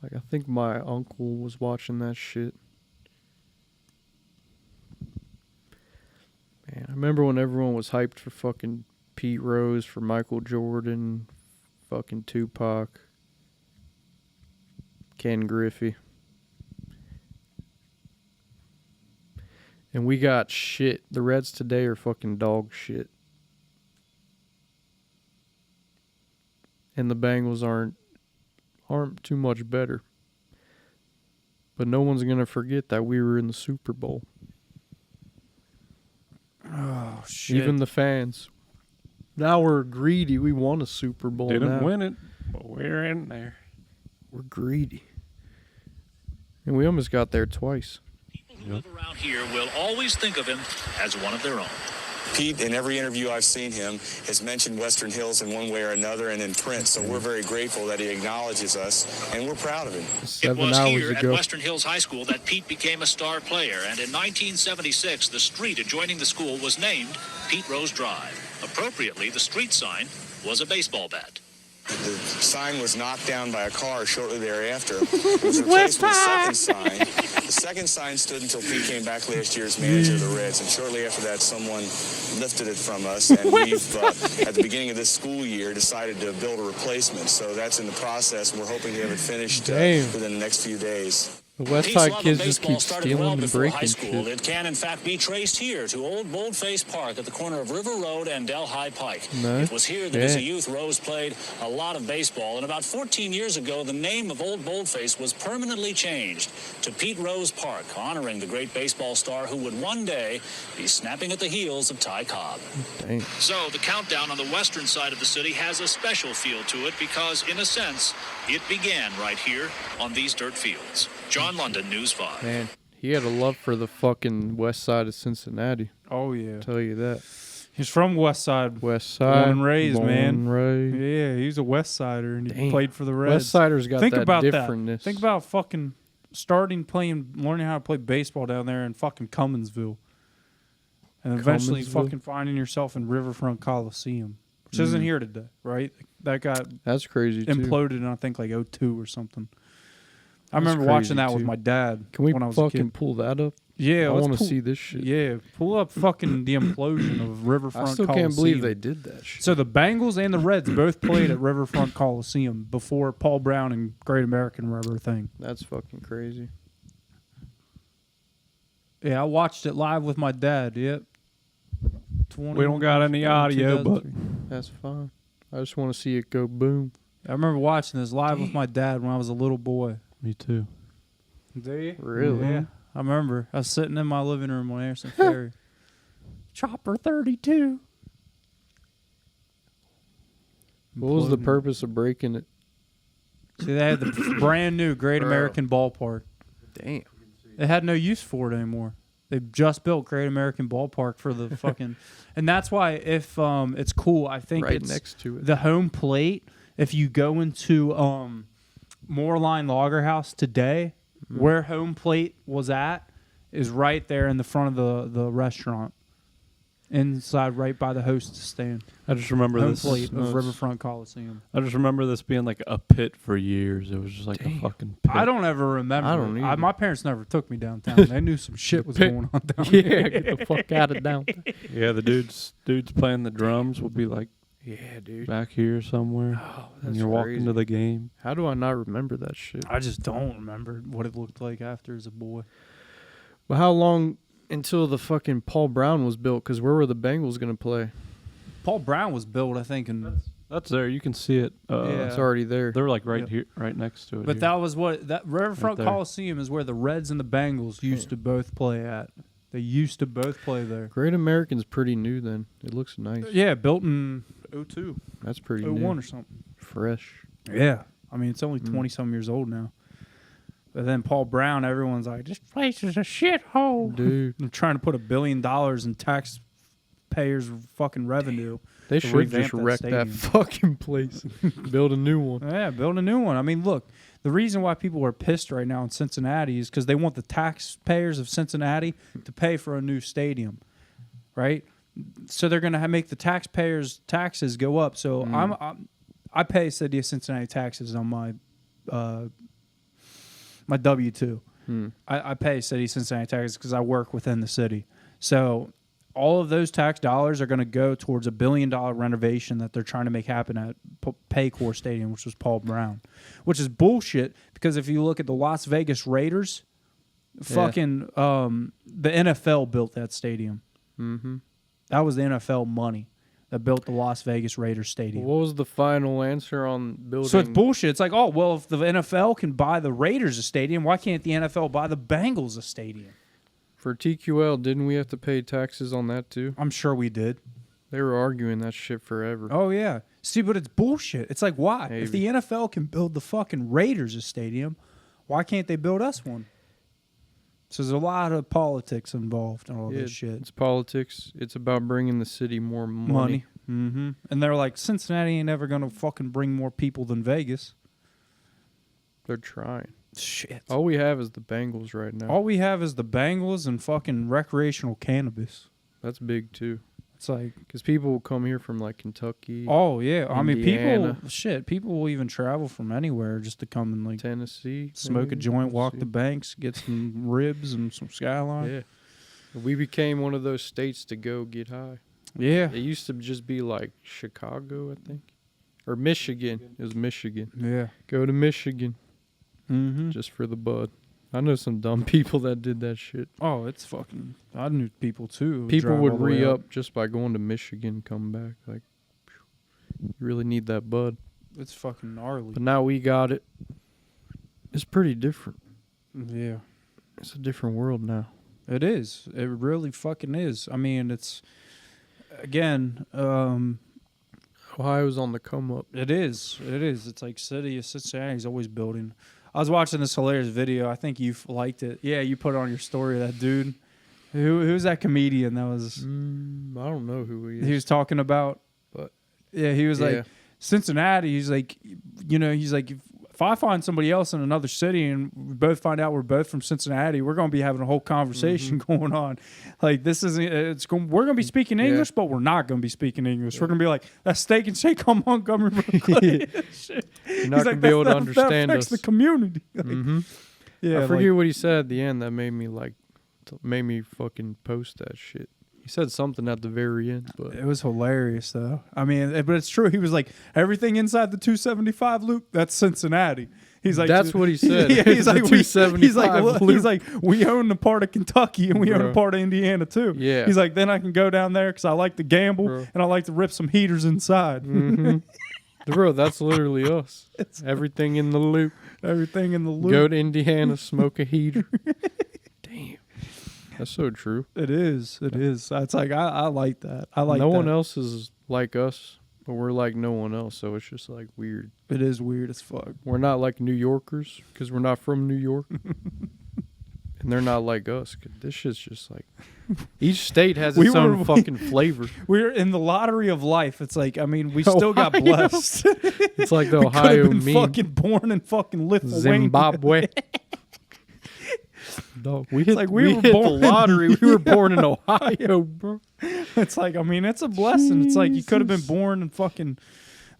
Like, I think my uncle was watching that shit. Man, I remember when everyone was hyped for fucking Pete Rose, for Michael Jordan, fucking Tupac, Ken Griffey. And we got shit. The Reds today are fucking dog shit. And the Bengals aren't too much better. But no one's going to forget that we were in the Super Bowl. Oh, shit. Even the fans. Now we're greedy. We won a Super Bowl Didn't now. win it, but we're in there. We're greedy. And we almost got there twice. People who live around here will always think of him as one of their own. Pete, in every interview I've seen him, has mentioned Western Hills in one way or another and in print, so we're very grateful that he acknowledges us, and we're proud of him. It 7 was hours here ago. at Western Hills High School that Pete became a star player, and in 1976, the street adjoining the school was named Pete Rose Drive. Appropriately, the street sign was a baseball bat. The sign was knocked down by a car shortly thereafter. It was replaced with a second sign. The second sign stood until Pete came back last year as manager of the Reds, and shortly after that, someone lifted it from us, and we've, at the beginning of this school year, decided to build a replacement. So that's in the process, and we're hoping to have it finished within the next few days. The West Pete's Side love of kids just baseball keep started stealing well and before high breaking school. shit. It can, in fact, be traced here to Old Boldface Park at the corner of River Road and Delhi Pike. Nice. It was here that as a youth, Rose played a lot of baseball. And about 14 years ago, the name of Old Boldface was permanently changed to Pete Rose Park, honoring the great baseball star who would one day be snapping at the heels of Ty Cobb. Dang. So the countdown on the western side of the city has a special feel to it because, in a sense, it began right here on these dirt fields. John London, News 5. Man, he had a love for the fucking west side of Cincinnati. Oh, yeah. I'll tell you that. He's from West Side. West side. Born and raised, born man. and raised. Yeah, he's a West Sider, and he Damn. played for the Reds. West Siders got Think that about differentness. that. Think about fucking learning how to play baseball down there in fucking Cumminsville. And eventually Cumminsville? fucking finding yourself in Riverfront Coliseum, which isn't here today, right? That got That's crazy, too. imploded in, I think, like 2002 or something. I That's remember watching crazy, that with too. my dad Can we when I was a fucking kid. pull that up? Yeah, I let's want to pull- see this shit. Yeah, pull up fucking the implosion of Riverfront I still Coliseum. can't believe they did that shit. So the Bengals and the Reds both played at Riverfront Coliseum before Paul Brown and Great American were ever a thing. That's fucking crazy. Yeah, I watched it live with my dad. Yep. We don't got any audio, but 2003. That's fine. I just want to see it go boom. I remember watching this live with my dad when I was a little boy. Me too. Do you? Really? Yeah. I remember. I was sitting in my living room on Anderson Ferry. Chopper 32. What was the Imploding. purpose of breaking it? See, they had the brand new Great American Ballpark. Damn. They had no use for it anymore. They just built Great American Ballpark for the fucking, and that's why if it's cool. I think Right it's next to it. the home plate. If you go into Moorline Lager House today, where home plate was at is right there in the front of the restaurant, inside right by the hostess stand. I just remember Home this. plate of Riverfront Coliseum. I just remember this being like a pit for years. It was just like a fucking pit. I don't ever remember. I don't it. either. My parents never took me downtown. They knew some shit was Pit. going on down Yeah, there. get the fuck out of downtown. Yeah, the dudes playing the drums would be like Yeah, dude. back here somewhere. Oh, And that's you're walking crazy. to the game. How do I not remember that shit? I just don't remember what it looked like after as a boy. Well, how long until the fucking Paul Brown was built? Because where were the Bengals going to play? Paul Brown was built, I think, in That's there. You can see it. Yeah. It's already there. They're like right Yep. here, right next to it. but here. that was what that Riverfront there. Coliseum is where the Reds and the Bengals used to both play at. They used to both play there. Great American's pretty new then. It looks nice. Yeah, built in 02, That's pretty 01 new. or something. Fresh. Yeah. I mean, it's only 20-some years old now. But then Paul Brown, everyone's like, this place is a shithole. Dude, They're trying to put $1 billion in taxpayers' fucking revenue. they To should revamp just that wreck that stadium. fucking place. Build a new one. Yeah, build a new one. I mean, look, the reason why people are pissed right now in Cincinnati is because they want the taxpayers of Cincinnati to pay for a new stadium, right? So they're going to make the taxpayers' taxes go up. So I pay city of Cincinnati taxes on my my W-2. I pay city of Cincinnati taxes because I work within the city. So all of those tax dollars are going to go towards $1 billion renovation that they're trying to make happen at Paycor Stadium, which was Paul Brown, which is bullshit because if you look at the Las Vegas Raiders, fucking the NFL built that stadium. Mm-hmm. That was the NFL money that built the Las Vegas Raiders Stadium. What was the final answer on building? So it's bullshit. It's like, oh, well, if the NFL can buy the Raiders a stadium, why can't the NFL buy the Bengals a stadium? For TQL, didn't we have to pay taxes on that too? I'm sure we did. They were arguing that shit forever. Oh, yeah. See, but it's bullshit. It's like, why? Maybe. If the NFL can build the fucking Raiders a stadium, why can't they build us one? So there's a lot of politics involved in all Yeah, this shit. It's politics. It's about bringing the city more money. Money. Mm-hmm. And they're like, Cincinnati ain't ever going to fucking bring more people than Vegas. They're trying. Shit. All we have is the Bengals right now. All we have is the Bengals and fucking recreational cannabis. That's big too. It's like, Because people will come here from like Kentucky, oh, yeah. I mean, Indiana. people will even travel from anywhere just to come and, like, Tennessee. smoke a maybe? joint, walk See. the banks, get some ribs and some skyline. Yeah. We became one of those states to go get high. Yeah. It used to just be like Chicago, I think. Or Michigan. It was Michigan. Yeah. Go to Michigan Mm-hmm. just for the bud. I know some dumb people that did that shit. Oh, it's fucking. I knew people too. who People drive would all the way re-up just by going to Michigan and come back. Like, you really need that bud. It's fucking gnarly. But now we got it. It's pretty different. Yeah, It's a different world now. it is. It really fucking is. I mean, it's again. Ohio's on the come up. It is. It is. It's like city of Cincinnati's always building. I was watching this hilarious video. I think you liked it. Yeah, you put it on your story. That dude. Who's that comedian that was? I don't know who he is. He was talking about. But yeah, he was yeah. like Cincinnati. He's like, he's like, if I find somebody else in another city and we both find out we're both from Cincinnati, we're going to be having a whole conversation going on. Like this isn't. We're going to be speaking English, but we're not going to be speaking English. Yeah. We're going to be like that steak and shake on Montgomery Road. You're not going to be able to understand that affects us. the community. Like, Mm-hmm. yeah, I forget what he said at the end that made me fucking post that shit. He said something at the very end, but it was hilarious though. I mean, but it's true. He was like, everything inside the 275 loop, that's Cincinnati. He's like, that's what he said. Yeah, he's The like, 275 loop. he's like, we own the part of Kentucky and we own Bro. a part of Indiana too. Yeah. He's like, then I can go down there because I like to gamble Bro. and I like to rip some heaters inside. Mhm. Bro, that's literally us. Everything in the loop. Everything in the loop. Go to Indiana, smoke a heater. Damn. That's so true. It is. It is. It's like I like that. I like no that. one else is like us, but we're like no one else, so it's just like weird. It is weird as fuck. We're not like New Yorkers because we're not from New York. And they're not like us. 'Cause this shit's just like each state has its own fucking flavor. We're in the lottery of life. It's like, I mean, we still got blessed. It's like the we Ohio could have been meme. fucking born in fucking Lithuania. Zimbabwe. Dog, we hit, like we were hit born the lottery. We were born in Ohio, bro. It's like, I mean, it's a blessing. It's like you could have been born in fucking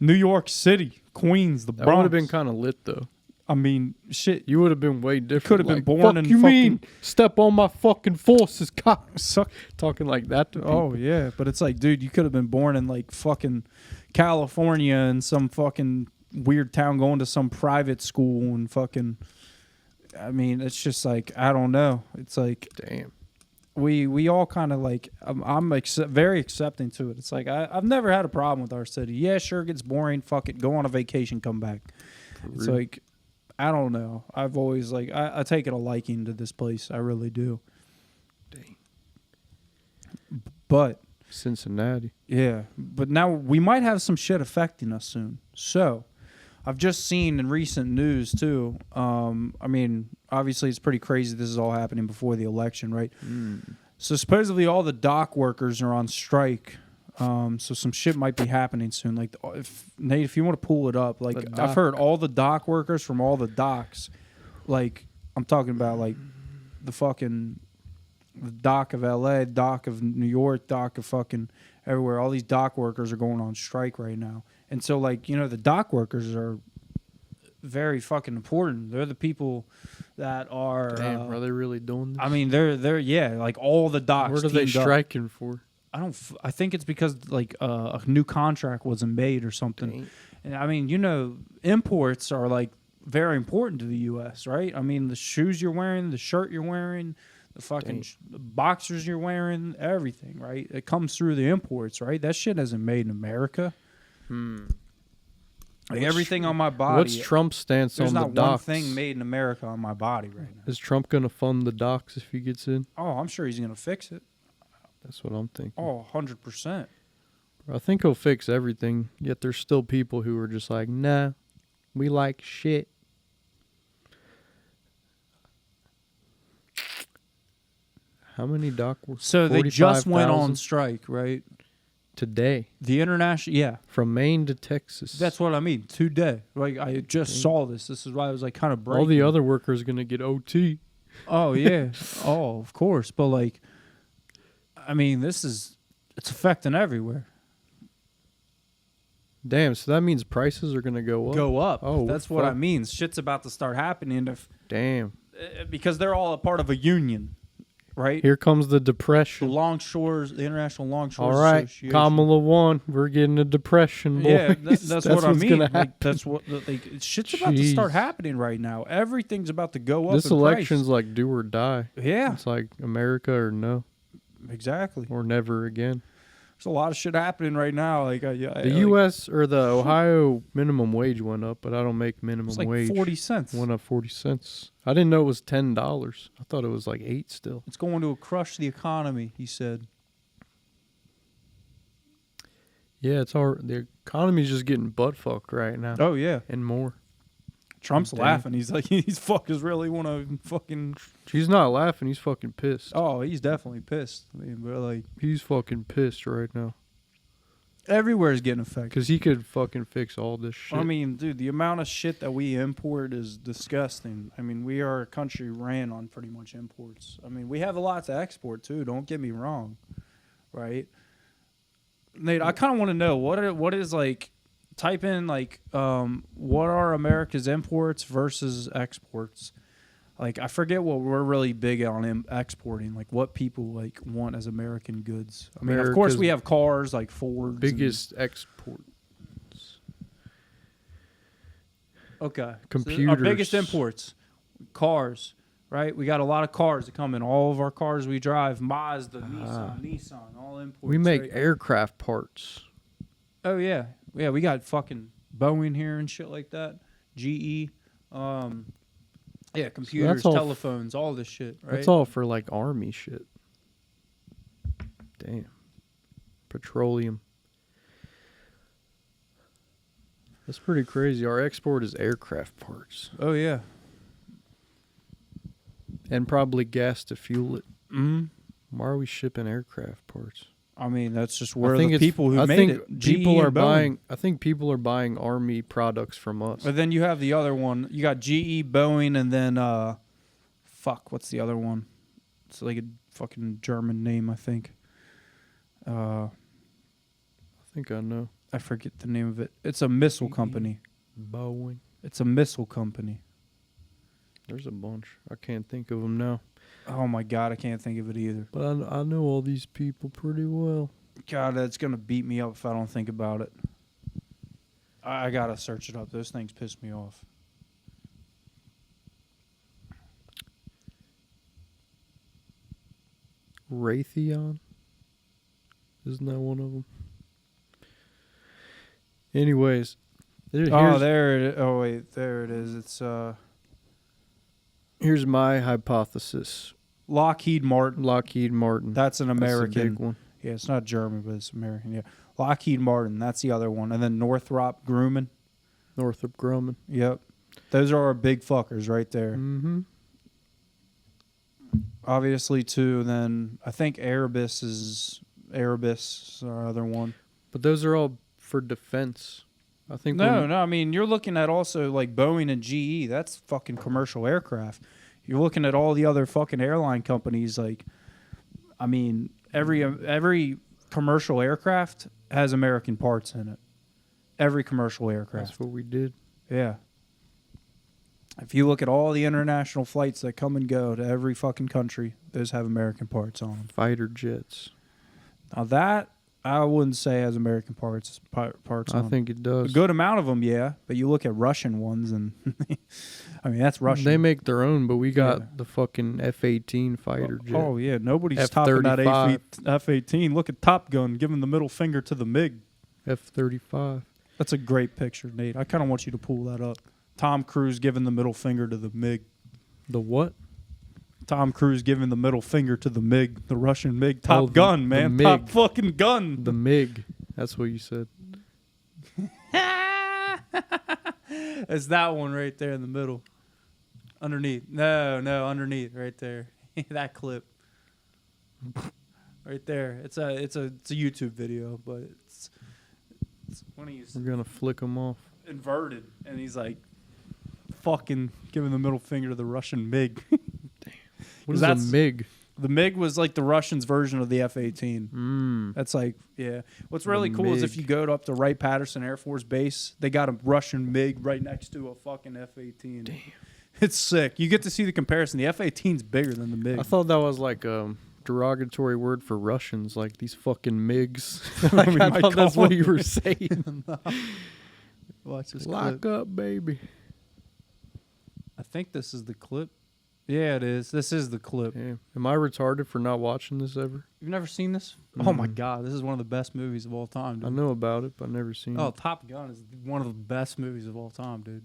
New York City, Queens, the That Bronx. would have been kind of lit, though. I mean, shit. You would have been way different. could have been like, born fuck in you fucking- mean? Step on my fucking forces, cock. Suck. Talking like that to people. Oh yeah, but it's like, dude, you could have been born in like fucking California in some fucking weird town, going to some private school and fucking. I mean, it's just like, I don't know. It's like Damn. we all kind of like, I'm very accepting to it. It's like I've never had a problem with our city. Yeah, sure, it gets boring. Fuck it, go on a vacation, come back. It's real. like, I don't know. I've always like I take it a liking to this place. I really do. Dang. But Cincinnati. yeah, but now we might have some shit affecting us soon. So, I've just seen in recent news too. I mean, obviously it's pretty crazy. This is all happening before the election, right? So supposedly all the dock workers are on strike. So some shit might be happening soon. Like, Nate, if you want to pull it up, like I've heard all the dock workers from all the docks, like I'm talking about like the fucking the dock of LA, dock of New York, dock of fucking everywhere. All these dock workers are going on strike right now. And so, like, you know, the dock workers are very fucking important. They're the people that are. Damn, are they really doing this? I mean, they're yeah, like all the docks. What are they teamed up. striking for? I think it's because like a new contract wasn't made or something. Dang. And I mean, you know, imports are like very important to the U.S., right? I mean, the shoes you're wearing, the shirt you're wearing, the fucking boxers you're wearing, everything, right? It comes through the imports, right? That shit isn't made in America. Like everything on my body. What's Trump's stance There's on the not one docks? thing made in America on my body right now. Is Trump going to fund the docks if he gets in? Oh, I'm sure he's gonna fix it. That's what I'm thinking. Oh, 100%. I think he'll fix everything, yet there's still people who are just like, nah, we like shit. How many dock workers? So they just went 45,000 on strike, right? today The international, yeah. from Maine to Texas. That's what I mean. Today, like I just saw this. This is why I was like kind of breaking. all the other workers going to get OT. Oh yeah. Oh, of course. But like, I mean, it's affecting everywhere. Damn, so that means prices are going to go up. Go up. Oh, that's what I fuck. mean. Shit's about to start happening Damn. because they're all a part of a union, right? Here comes the The depression. Longshore's, the International Longshore All right, Association. Kamala won. We're getting a depression, boys. Yeah, that's what I what's mean. gonna Like, happen. that's what shit's about to start Jeez. happening right now. Everything's about to go up. This in price. election's like do or die. Yeah, It's like America or no, exactly. or never again. There's a lot of shit happening right now. Like The U.S. or the Ohio minimum wage went up, but I don't make minimum it's like wage. 40 cents. Went up 40 cents. I didn't know it was $10. I thought it was like $8 still. It's going to crush the economy, he said. Yeah, it's all the economy's just getting butt fucked right now, Oh yeah, and more. Trump's Damn. laughing. He's like, he's fuckers really want to fucking. He's not laughing. He's fucking pissed. Oh, he's definitely pissed. I mean, but like He's fucking pissed right now everywhere's getting affected. because he could fucking fix all this shit. I mean, dude, the amount of shit that we import is disgusting. I mean, we are a country ran on pretty much imports. I mean, we have a lot to export too. Don't get me wrong, right? Nate, I kind of want to know what is like. Type in like what are America's imports versus exports. Like I forget what we're really big on exporting. Like what people like want as American goods. I mean, of course, America's we have cars like Fords. biggest export. Okay. So our Computers. biggest imports, cars, right? We got a lot of cars that come in. All of our cars we drive, Mazda, Nissan, all imports. We make right? aircraft parts. Oh, yeah. Yeah, we got fucking Boeing here and shit like that. GE. Yeah, computers, all telephones, all this shit, right? That's all for like army shit. Damn. Petroleum. That's pretty crazy. Our export is aircraft parts. Oh, yeah. And probably gas to fuel it. Mm-hmm. Why are we shipping aircraft parts? I mean, that's just where I think the people who I made think it. people GE are and Boeing. buying. I think people are buying army products from us. But then you have the other one. You got GE, Boeing, and then what's the other one? It's like a fucking German name, I think. I think I know. I forget the name of it. It's a missile company. Boeing. It's a missile company. There's a bunch. I can't think of them now. Oh my God, I can't think of it either. But I know all these people pretty well. God, that's gonna beat me up if I don't think about it. I gotta search it up. Those things piss me off. Raytheon? Isn't that one of them? Anyways. Oh wait, there it is. It's Here's my hypothesis. Lockheed Martin. Lockheed Martin. That's an American. That's a big one. Yeah, it's not German, but it's American. Yeah, Lockheed Martin. That's the other one, and then Northrop Grumman. Northrop Grumman. Yep, those are our big fuckers right there. Mm-hmm. Obviously, too. Then I think Airbus is our other one. But those are all for defense. I think No. I mean, you're looking at also like Boeing and GE. That's fucking commercial aircraft. You're looking at all the other fucking airline companies. Like, I mean, every commercial aircraft has American parts in it. Every commercial aircraft. That's what we did. Yeah. If you look at all the international flights that come and go to every fucking country, those have American parts on them. Fighter jets. Now that I wouldn't say has American parts on I them. think it does. A good amount of them, yeah. But you look at Russian ones, and I mean that's Russian. They make their own, but we got the fucking F-18 fighter jet. Oh yeah, nobody's topping that F-35. F-18. Look at Top Gun giving the middle finger to the MiG. F-35. That's a great picture, Nate. I kind of want you to pull that up. Tom Cruise giving the middle finger to the MiG. The what? Tom Cruise giving the middle finger to the MiG, the Russian MiG. Top the- Gun, the man. MiG. Top fucking gun. The MiG. That's what you said. It's that one right there in the middle. Underneath. No, underneath. Right there. That clip. Right there. It's a YouTube video, but it's when he's We're going to flick them off. inverted and he's like fucking giving the middle finger to the Russian MiG. What is a MiG? The MiG was like the Russians' version of the F-18. That's like, yeah. What's really cool is if you go up to Wright-Patterson Air Force Base, they got a Russian MiG right next to a fucking F-18. Damn. It's sick. You get to see the comparison. The F-18's bigger than the MiG. I thought that was like a derogatory word for Russians, like these fucking MiGs. Like, I thought that's what you were saying. Watch this Lock clip. up, baby. I think this is the clip. Yeah, it is. This is the clip. Yeah. Am I retarded for not watching this ever? You've never seen this? Oh my God, this is one of the best movies of all time, dude. I know about it, but I've never seen Oh, it. Top Gun is one of the best movies of all time, dude.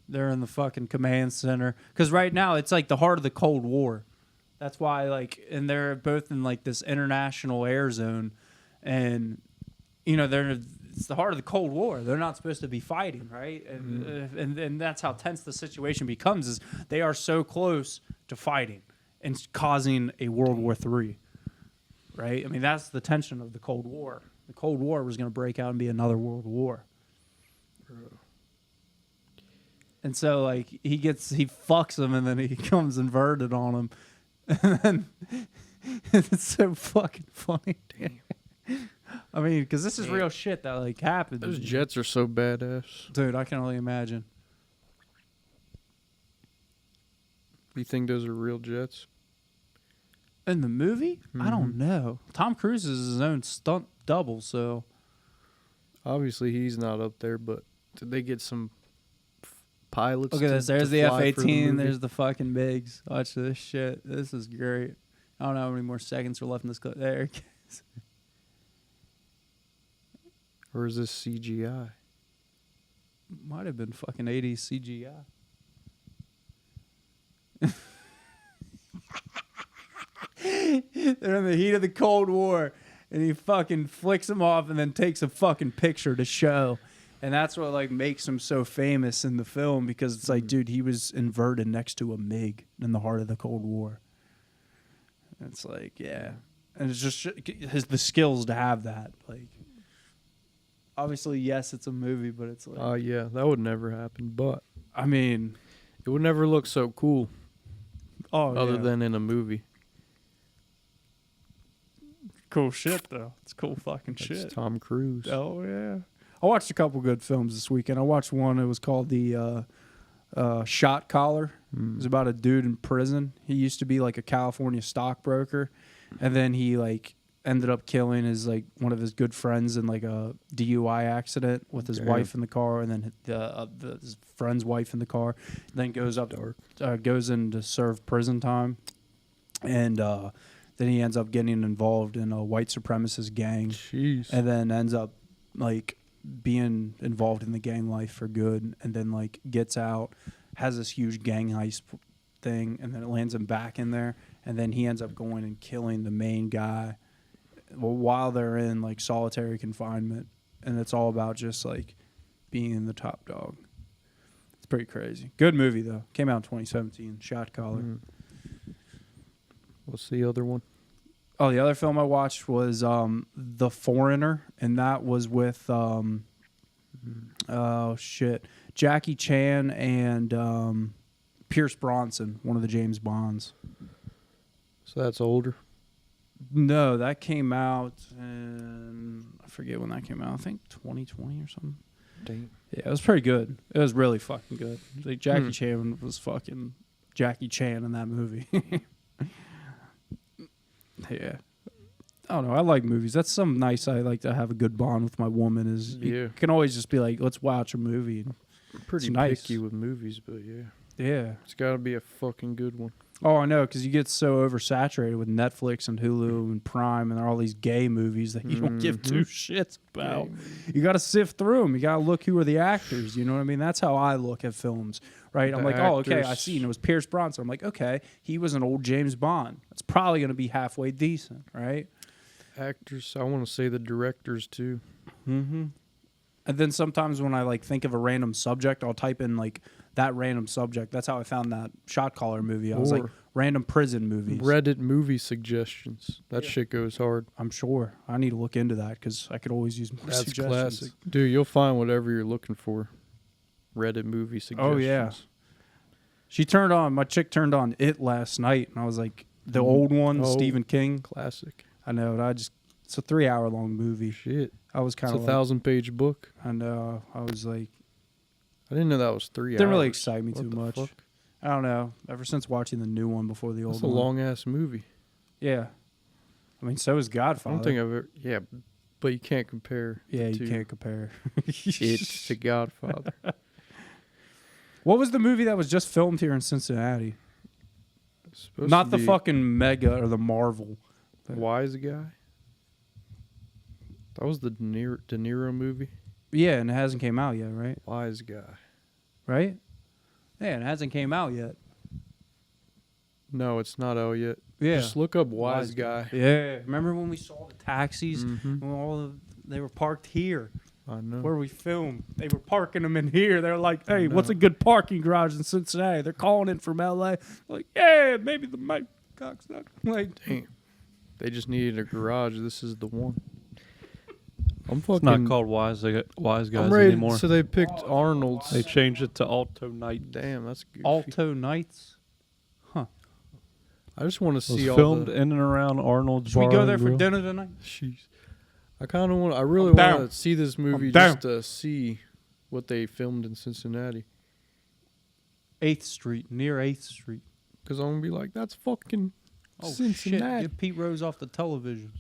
They're in the fucking command center. Because right now, it's like the heart of the Cold War. That's why, like, and they're both in, like, this international air zone. And, you know, it's the heart of the Cold War. They're not supposed to be fighting, right? And that's how tense the situation becomes, is they are so close to fighting and causing a World War III, right? I mean, that's the tension of the Cold War. The Cold War was going to break out and be another World War. And so, like, he fucks him, and then he comes inverted on him. And then it's so fucking funny. Damn. I mean, because this is real shit that, like, happened. Those jets are so badass. Dude, I can only imagine. You think those are real jets? In the movie? I don't know. Tom Cruise is his own stunt double, so. Obviously, he's not up there, but did they get some pilots? Look at this. There's the fly for F-18. movie? There's the fucking MiGs. Watch this shit. This is great. I don't know how many more seconds are left in this clip. There it is. Or is this CGI? Might have been fucking 80s CGI. They're in the heat of the Cold War, and he fucking flicks them off and then takes a fucking picture to show. And that's what like makes him so famous in the film, because it's like, dude, he was inverted next to a MiG in the heart of the Cold War. It's like, yeah. And it's just the skills to have that. Like, obviously, yes, it's a movie, but it's like, yeah, that would never happen. But I mean, it would never look so cool other than in a movie. cool shit though. It's cool fucking That's shit. Tom Cruise. Oh yeah. I watched a couple good films this weekend. I watched one. It was called the Shot Collar. It was about a dude in prison. He used to be like a California stockbroker, and then he like ended up killing his like one of his good friends in like a DUI accident with his wife in the car, and then his friend's wife in the car. And then goes in to serve prison time, and then he ends up getting involved in a white supremacist gang. Jeez. And then ends up like being involved in the gang life for good, and then like gets out, has this huge gang heist thing, and then it lands him back in there, and then he ends up going and killing the main guy while they're in like solitary confinement, and it's all about just like being the top dog. It's pretty crazy. Good movie though. Came out in 2017. Shot Collar. What's the other one? Oh, the other film I watched was The Foreigner, and that was with Jackie Chan and Pierce Bronson, one of the James Bonds. So that's older. No, that came out in, I forget when that came out. I think 2020 or something. Dang. Yeah, it was pretty good. It was really fucking good. Like Jackie Chan was fucking Jackie Chan in that movie. Yeah. I don't know. I like movies. That's something nice. I like to have a good bond with my woman. Is you can always just be like, let's watch a movie. I'm pretty nice. picky with movies, but yeah. Yeah. It's got to be a fucking good one. Oh, I know, because you get so oversaturated with Netflix and Hulu and Prime and all these gay movies that you don't give two shits about. You got to sift through them. You got to look who are the actors. You know what I mean? That's how I look at films, right? I'm like, oh, okay, I see. And it was Pierce Bronson. I'm like, okay, he was an old James Bond. It's probably going to be halfway decent, right? Actors, I want to say the directors too. Mm-hmm. And then sometimes when I like think of a random subject, I'll type in like that random subject. That's how I found that Shot Collar movie. I was like, random prison movies. Reddit movie suggestions. That shit goes hard. I'm sure. I need to look into that because I could always use more suggestions. That's classic. Dude, you'll find whatever you're looking for. Reddit movie suggestions. Oh, yeah. My chick turned on It last night, and I was like, the old one, Stephen King. Classic. I know. It's a 3-hour-long movie. Shit. I was kind of It's a 1,000-page book. I know. I was like, I didn't know that was 3 hours. Didn't really excite me What too the much. fuck? I don't know. Ever since watching the new one before the old That's one. a long-ass movie. Yeah. I mean, so is Godfather. I don't think I've ever... Yeah, but you can't compare. Yeah, you can't compare. It's to Godfather. What was the movie that was just filmed here in Cincinnati? Supposed Not to the be fucking Mega or the Marvel. Wise Guy? That was the De Niro movie? Yeah, and it hasn't came out yet, right? Wise Guy. Right? Yeah, and it hasn't came out yet. No, it's not out yet. Yeah. Just look up Wise Guy. Yeah. Remember when we saw the taxis? When they were parked here. I know. Where we filmed. They were parking them in here. They're like, hey, what's a good parking garage in Cincinnati? They're calling in from L.A. Like, yeah, maybe the Mike Cocksucker. Like, damn. They just needed a garage. This is the one. I'm fucking... It's not called Wise Guys I'm ready, anymore. so they picked Arnold's. They changed it to Alto Night. Damn, that's goofy. Alto Nights? Huh. I just want to It see was all filmed the... in and around Arnold's Should we Bar go and there for Grill. dinner tonight? Jeez. I kind of want... I really I'm down. want to see this movie I'm down. just to see what they filmed in Cincinnati. 8th Street, near 8th Street. Because I'm going to be like, that's fucking Cincinnati. Shit. Get Pete Rose off the television.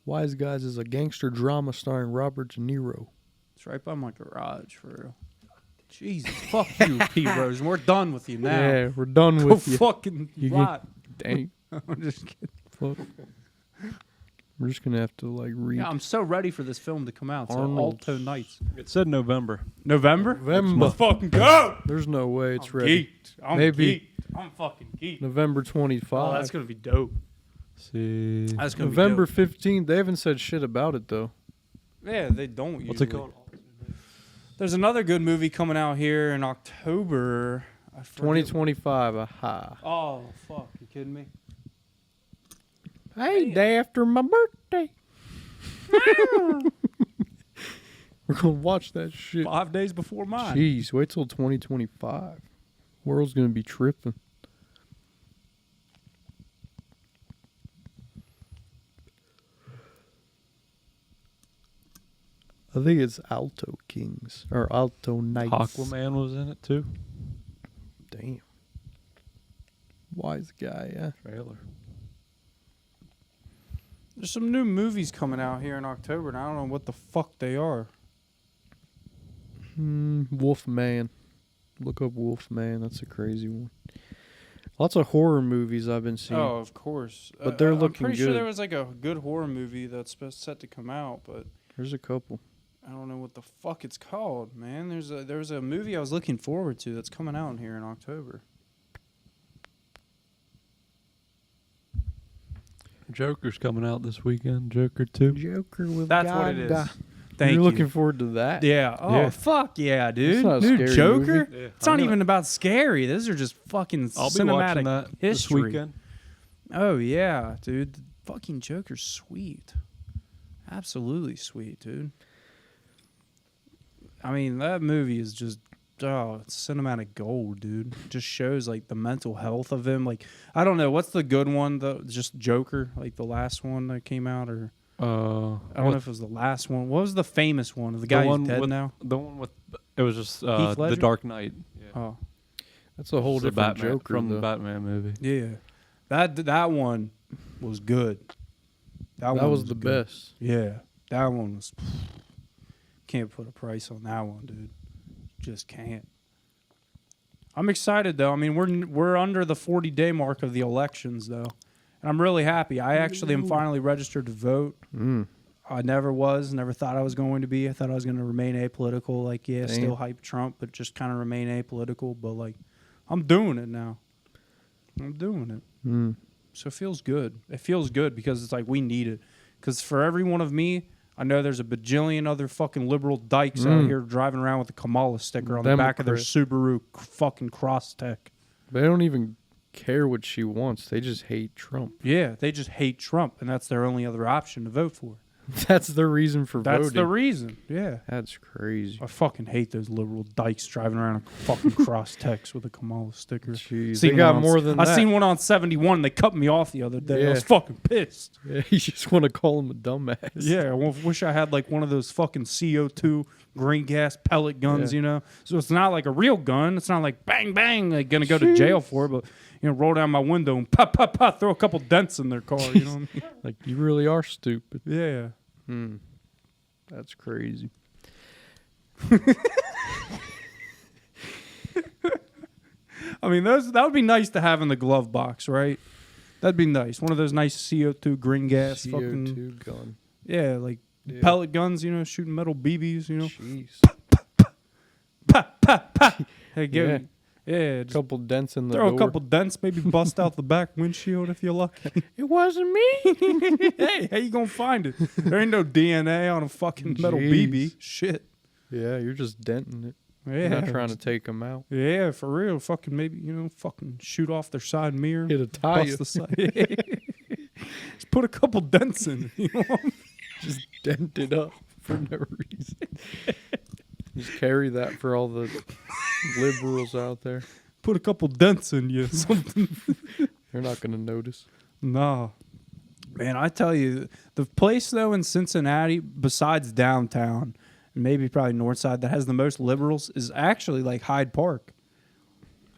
Wise Guys is a gangster drama starring Robert De Niro. It's right by my garage, for real. Jesus, fuck you, Pete Rose. And we're done with you now. Yeah, we're done Go with you. fucking You rot. Dang. I'm just kidding. Fuck. We're just gonna have to like read. Yeah, I'm so ready for this film to come out. So Arnold's- Alto Nights. It said November. November? November. Let's fucking go! There's no way it's I'm ready. geeked. I'm Maybe. geeked. I'm fucking geeked. November 25. Oh, that's gonna be dope. See. That's gonna November be dope. 15th. They haven't said shit about it though. Yeah, they don't usually. What's it called? There's another good movie coming out here in October. I forget. 2025. Aha. Oh, fuck. You kidding me? Hey, day after my birthday. We're gonna watch that shit. 5 days before mine. Jeez, wait till 2025. World's gonna be tripping. I think it's Alto Kings or Alto Knights. Aquaman was in it too. Damn. Wise guy, yeah. Trailer. There's some new movies coming out here in October, and I don't know what the fuck they are. Wolfman. Look up Wolfman. That's a crazy one. Lots of horror movies I've been seeing. Oh, of course. But they're looking I'm pretty sure good. there was like a good horror movie that's set to come out, but There's a couple. I don't know what the fuck it's called, man. There was a movie I was looking forward to that's coming out here in October. Joker's coming out this weekend. Joker 2. Joker with That's what it is. Gaga. Thank You're you. looking forward to that? Yeah. Oh, Yeah. fuck yeah, dude. not a Dude, scary Joker? movie. Yeah. It's not even about scary. Those are just fucking I'll be watching cinematic that history. this weekend. Oh, yeah, dude. The fucking Joker's sweet. Absolutely sweet, dude. I mean, that movie is just, it's cinematic gold, dude. Just shows, like, the mental health of him. Like, I don't know. What's the good one, though? Just Joker? Like, the last one that came out? Or I don't know if it was the last one. What was the famous one? The guy who's dead with, now? The one with it was just Heath The Ledger? Dark Knight. Yeah. Oh, That's a whole It's the different Batman, Joker, from though. the Batman movie. yeah. That one was good. That one was the good. best. Yeah, that one was. Can't put a price on that one, dude. Just can't. I'm excited though. I mean, we're under the 40-day mark of the elections though, and I'm really happy. I actually am finally registered to vote. I never thought I was going to be. I thought I was going to remain apolitical. Like, yeah, Damn. still hype Trump, but just kind of remain apolitical. But like, I'm doing it now. I'm doing it. So it feels good. It feels good because it's like we need it. Because for every one of me, I know there's a bajillion other fucking liberal dykes out here driving around with a Kamala sticker on the back of their Subaru fucking Crosstech. They don't even care what she wants. They just hate Trump. Yeah, they just hate Trump, and that's their only other option to vote for. That's the reason for That's voting. the reason. Yeah. That's crazy. I fucking hate those liberal dykes driving around a fucking Crosstechs with a Kamala sticker. Jeez, Seen they got one more than I that. seen one on 71. They cut me off the other day. I Yeah. was fucking pissed. Yeah, you just want to call him a dumbass. Yeah, I wish I had like one of those fucking CO2 green gas pellet guns, Yeah. you know? So it's not like a real gun. It's not like bang, bang, like gonna go to jail for it, but, you know, roll down my window and pop, pop, pop, throw a couple dents in their car, you know what I mean? Like, you really are stupid. Yeah. That's crazy. I mean, that would be nice to have in the glove box, right? That'd be nice. One of those nice CO2 green gas fucking... CO2 gun. Yeah, like Yeah. pellet guns, you know, shooting metal BBs, you know? Jeez. Pop, pop, pop. Hey, give Yeah. me... Yeah, just Couple dents in the throw door. a couple dents, maybe bust out the back windshield if you're lucky. It wasn't me. Hey, how you gonna find it? There ain't no DNA on a fucking metal BB. Jeez. Shit. Yeah, you're just denting it. Yeah. You're not trying to take them out. Yeah, for real. Fucking maybe, you know, fucking shoot off their side mirror. Hit a tire. Bust the side. Just put a couple dents in it, you know? Just dent it up for no reason. Just carry that for all the liberals out there. Put a couple dents in you. Something. They're not going to notice. Nah. Man, I tell you, the place, though, in Cincinnati, besides downtown, and maybe probably north side, that has the most liberals is actually like Hyde Park.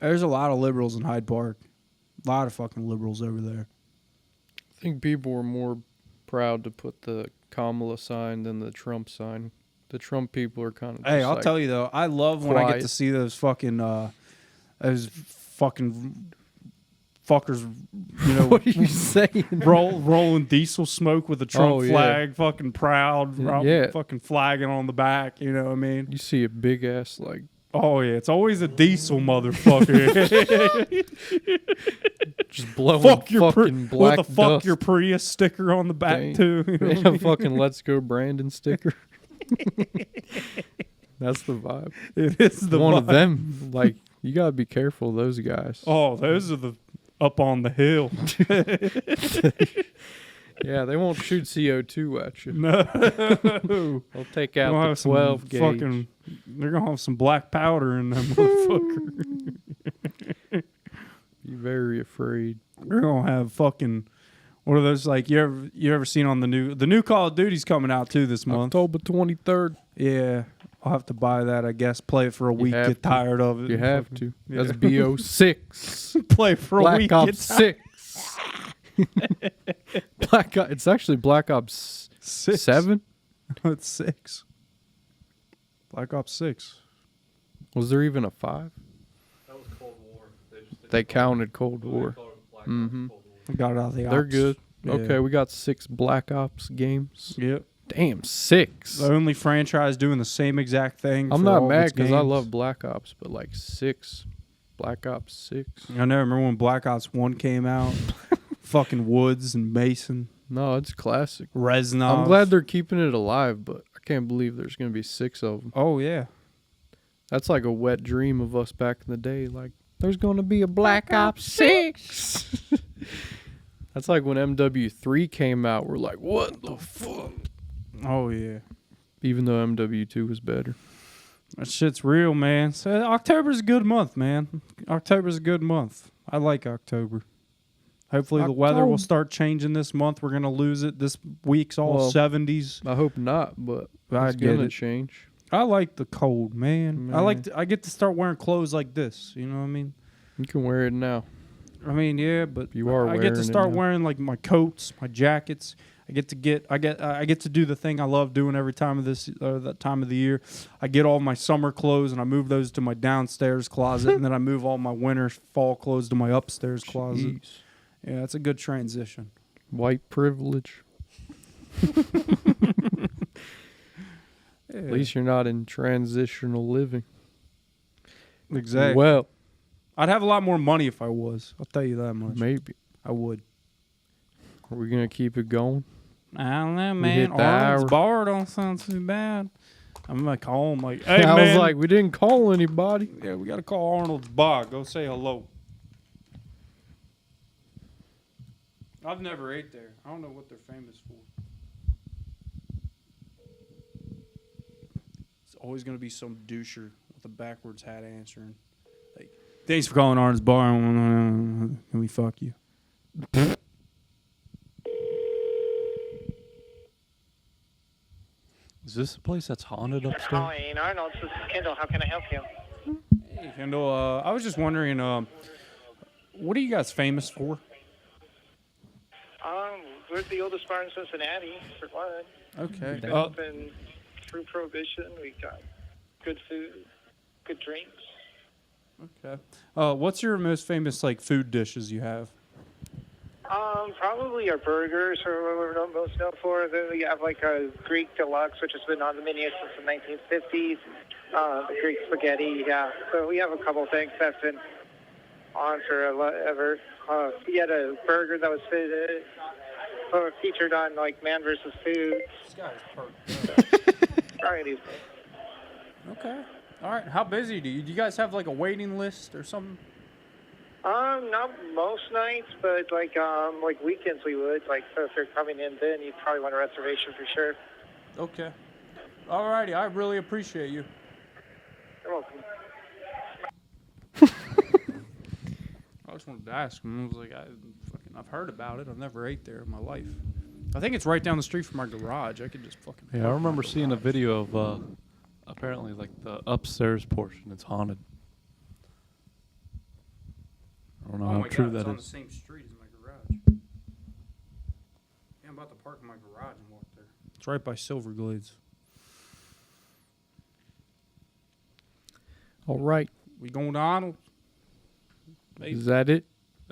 There's a lot of liberals in Hyde Park. A lot of fucking liberals over there. I think people were more proud to put the Kamala sign than the Trump sign. The Trump people are kind of Hey, I'll tell you, though, I love when I get quiet. to see those fucking fuckers, you know, What are you saying? rolling diesel smoke with a Trump Oh, yeah. flag, fucking proud, Yeah. fucking flagging on the back. You know what I mean? You see a big ass like Oh yeah, it's always a diesel motherfucker. just blowing fuck your fucking with black a fuck dust. your Prius sticker on the back Dang. too. You know They what I have fucking Let's Go Brandon sticker. That's the vibe. mean? It is the One of vibe. them, like, you gotta be careful of those guys. Oh, those are the up on the hill. Yeah, they won't shoot CO2 at you. No, They'll take They're out gonna the have some 12 gauge. fucking. They're gonna have some black powder in them motherfucker. Be very afraid. They're gonna have fucking. What are those like? You ever seen on the new Call of Duty's coming out too this month? October 23rd. Yeah, I'll have to buy that. I guess play it for a week. have Get to. tired of it. You and have fucking- to. yeah. That's BO6. Play for a Black week. Ops get tired. 6. It's actually Black Ops 6. 7. No, it's 6. Black Ops 6. Was there even a 5? That was Cold War. They counted Cold War. Mm-hmm. I got it out of the. They're ops. good. Yeah. Okay, we got 6 Black Ops games. Yep. Damn, 6. The only franchise doing the same exact thing. I'm for not all of mad its because I games. love Black Ops, but like 6. Black Ops 6. I know. Remember when Black Ops 1 came out? Fucking Woods and Mason, No, it's classic. Reznov. I'm glad they're keeping it alive, but I can't believe there's going to be 6 of them. Oh yeah. That's like a wet dream of us back in the day. Like, there's going to be a Black Ops 6. That's like when MW3 came out. We're like, what the fuck? Oh yeah. Even though MW2 was better. That shit's real, man. So October's a good month, man. October's a good month. I like October. Hopefully the weather will October. start changing this month. We're gonna lose it. This week's all Well, 70s. I hope not, but I it's get going to it. change. I like the cold, man. I Man. like. I get to start wearing clothes like this. You know what I mean? You can wear it now. I mean, yeah, but You are I get wearing to it start now. wearing like my coats, my jackets. I get to do the thing I love doing every time of that time of the year. I get all my summer clothes and I move those to my downstairs closet, and then I move all my winter fall clothes to my upstairs closet. Jeez. Yeah, it's a good transition. White privilege. Yeah, At least you're not in transitional living. exactly. Well, I'd have a lot more money if I was. I'll tell you that much. maybe. I would. Are we going to keep it going? I don't know, We man. hit the Arnold's hour. bar don't sound too bad. I'm gonna call him like, hey I man. was like, we didn't call anybody. Yeah, we got to call Arnold's bar. Go say hello. I've never ate there. I don't know what they're famous for. It's always going to be some doucher with a backwards hat answering. Like, thanks for calling Arnold's bar. Can we fuck you? Is this a place that's haunted upstairs? Calling Arnold's. This is Kendall. How can I help you? Hey, Kendall. I was just wondering, what are you guys famous for? We're the oldest bar in Cincinnati, for one. Okay. We've been open through Prohibition. We got good food, good drinks. Okay. What's your most famous like food dishes you have? Probably our burgers are what we're most known for. Then we have like a Greek deluxe, which has been on the menu since the 1950s. The Greek spaghetti, yeah. So we have a couple things that's been on forever. We had a burger that was featured on like Man vs. Food. This guy's perfect. Varieties. Okay. All right. How busy do you guys have like a waiting list or something? Not most nights, but like weekends we would. Like, so if you're coming in then, you'd probably want a reservation for sure. Okay. All righty. I really appreciate you. You're welcome. I just wanted to ask him. I was like, I've heard about it. I've never ate there in my life. I think it's right down the street from our garage. I could just fucking. Yeah, I remember seeing a video of apparently like the upstairs portion. It's haunted. I don't know how true that it's on is. the same street as my garage. Yeah, I'm about to park in my garage and walk there. It's right by Silverglades. All right. We going to Arnold? Is that it?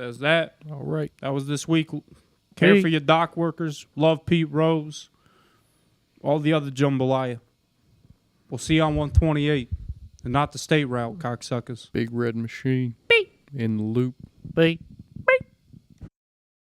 There's that. All right. That was this week. Care Hey. for your dock workers. Love Pete Rose. All the other jambalaya. We'll see you on 128. And not the state route, cocksuckers. Big red machine. Beep. In the loop. Beep.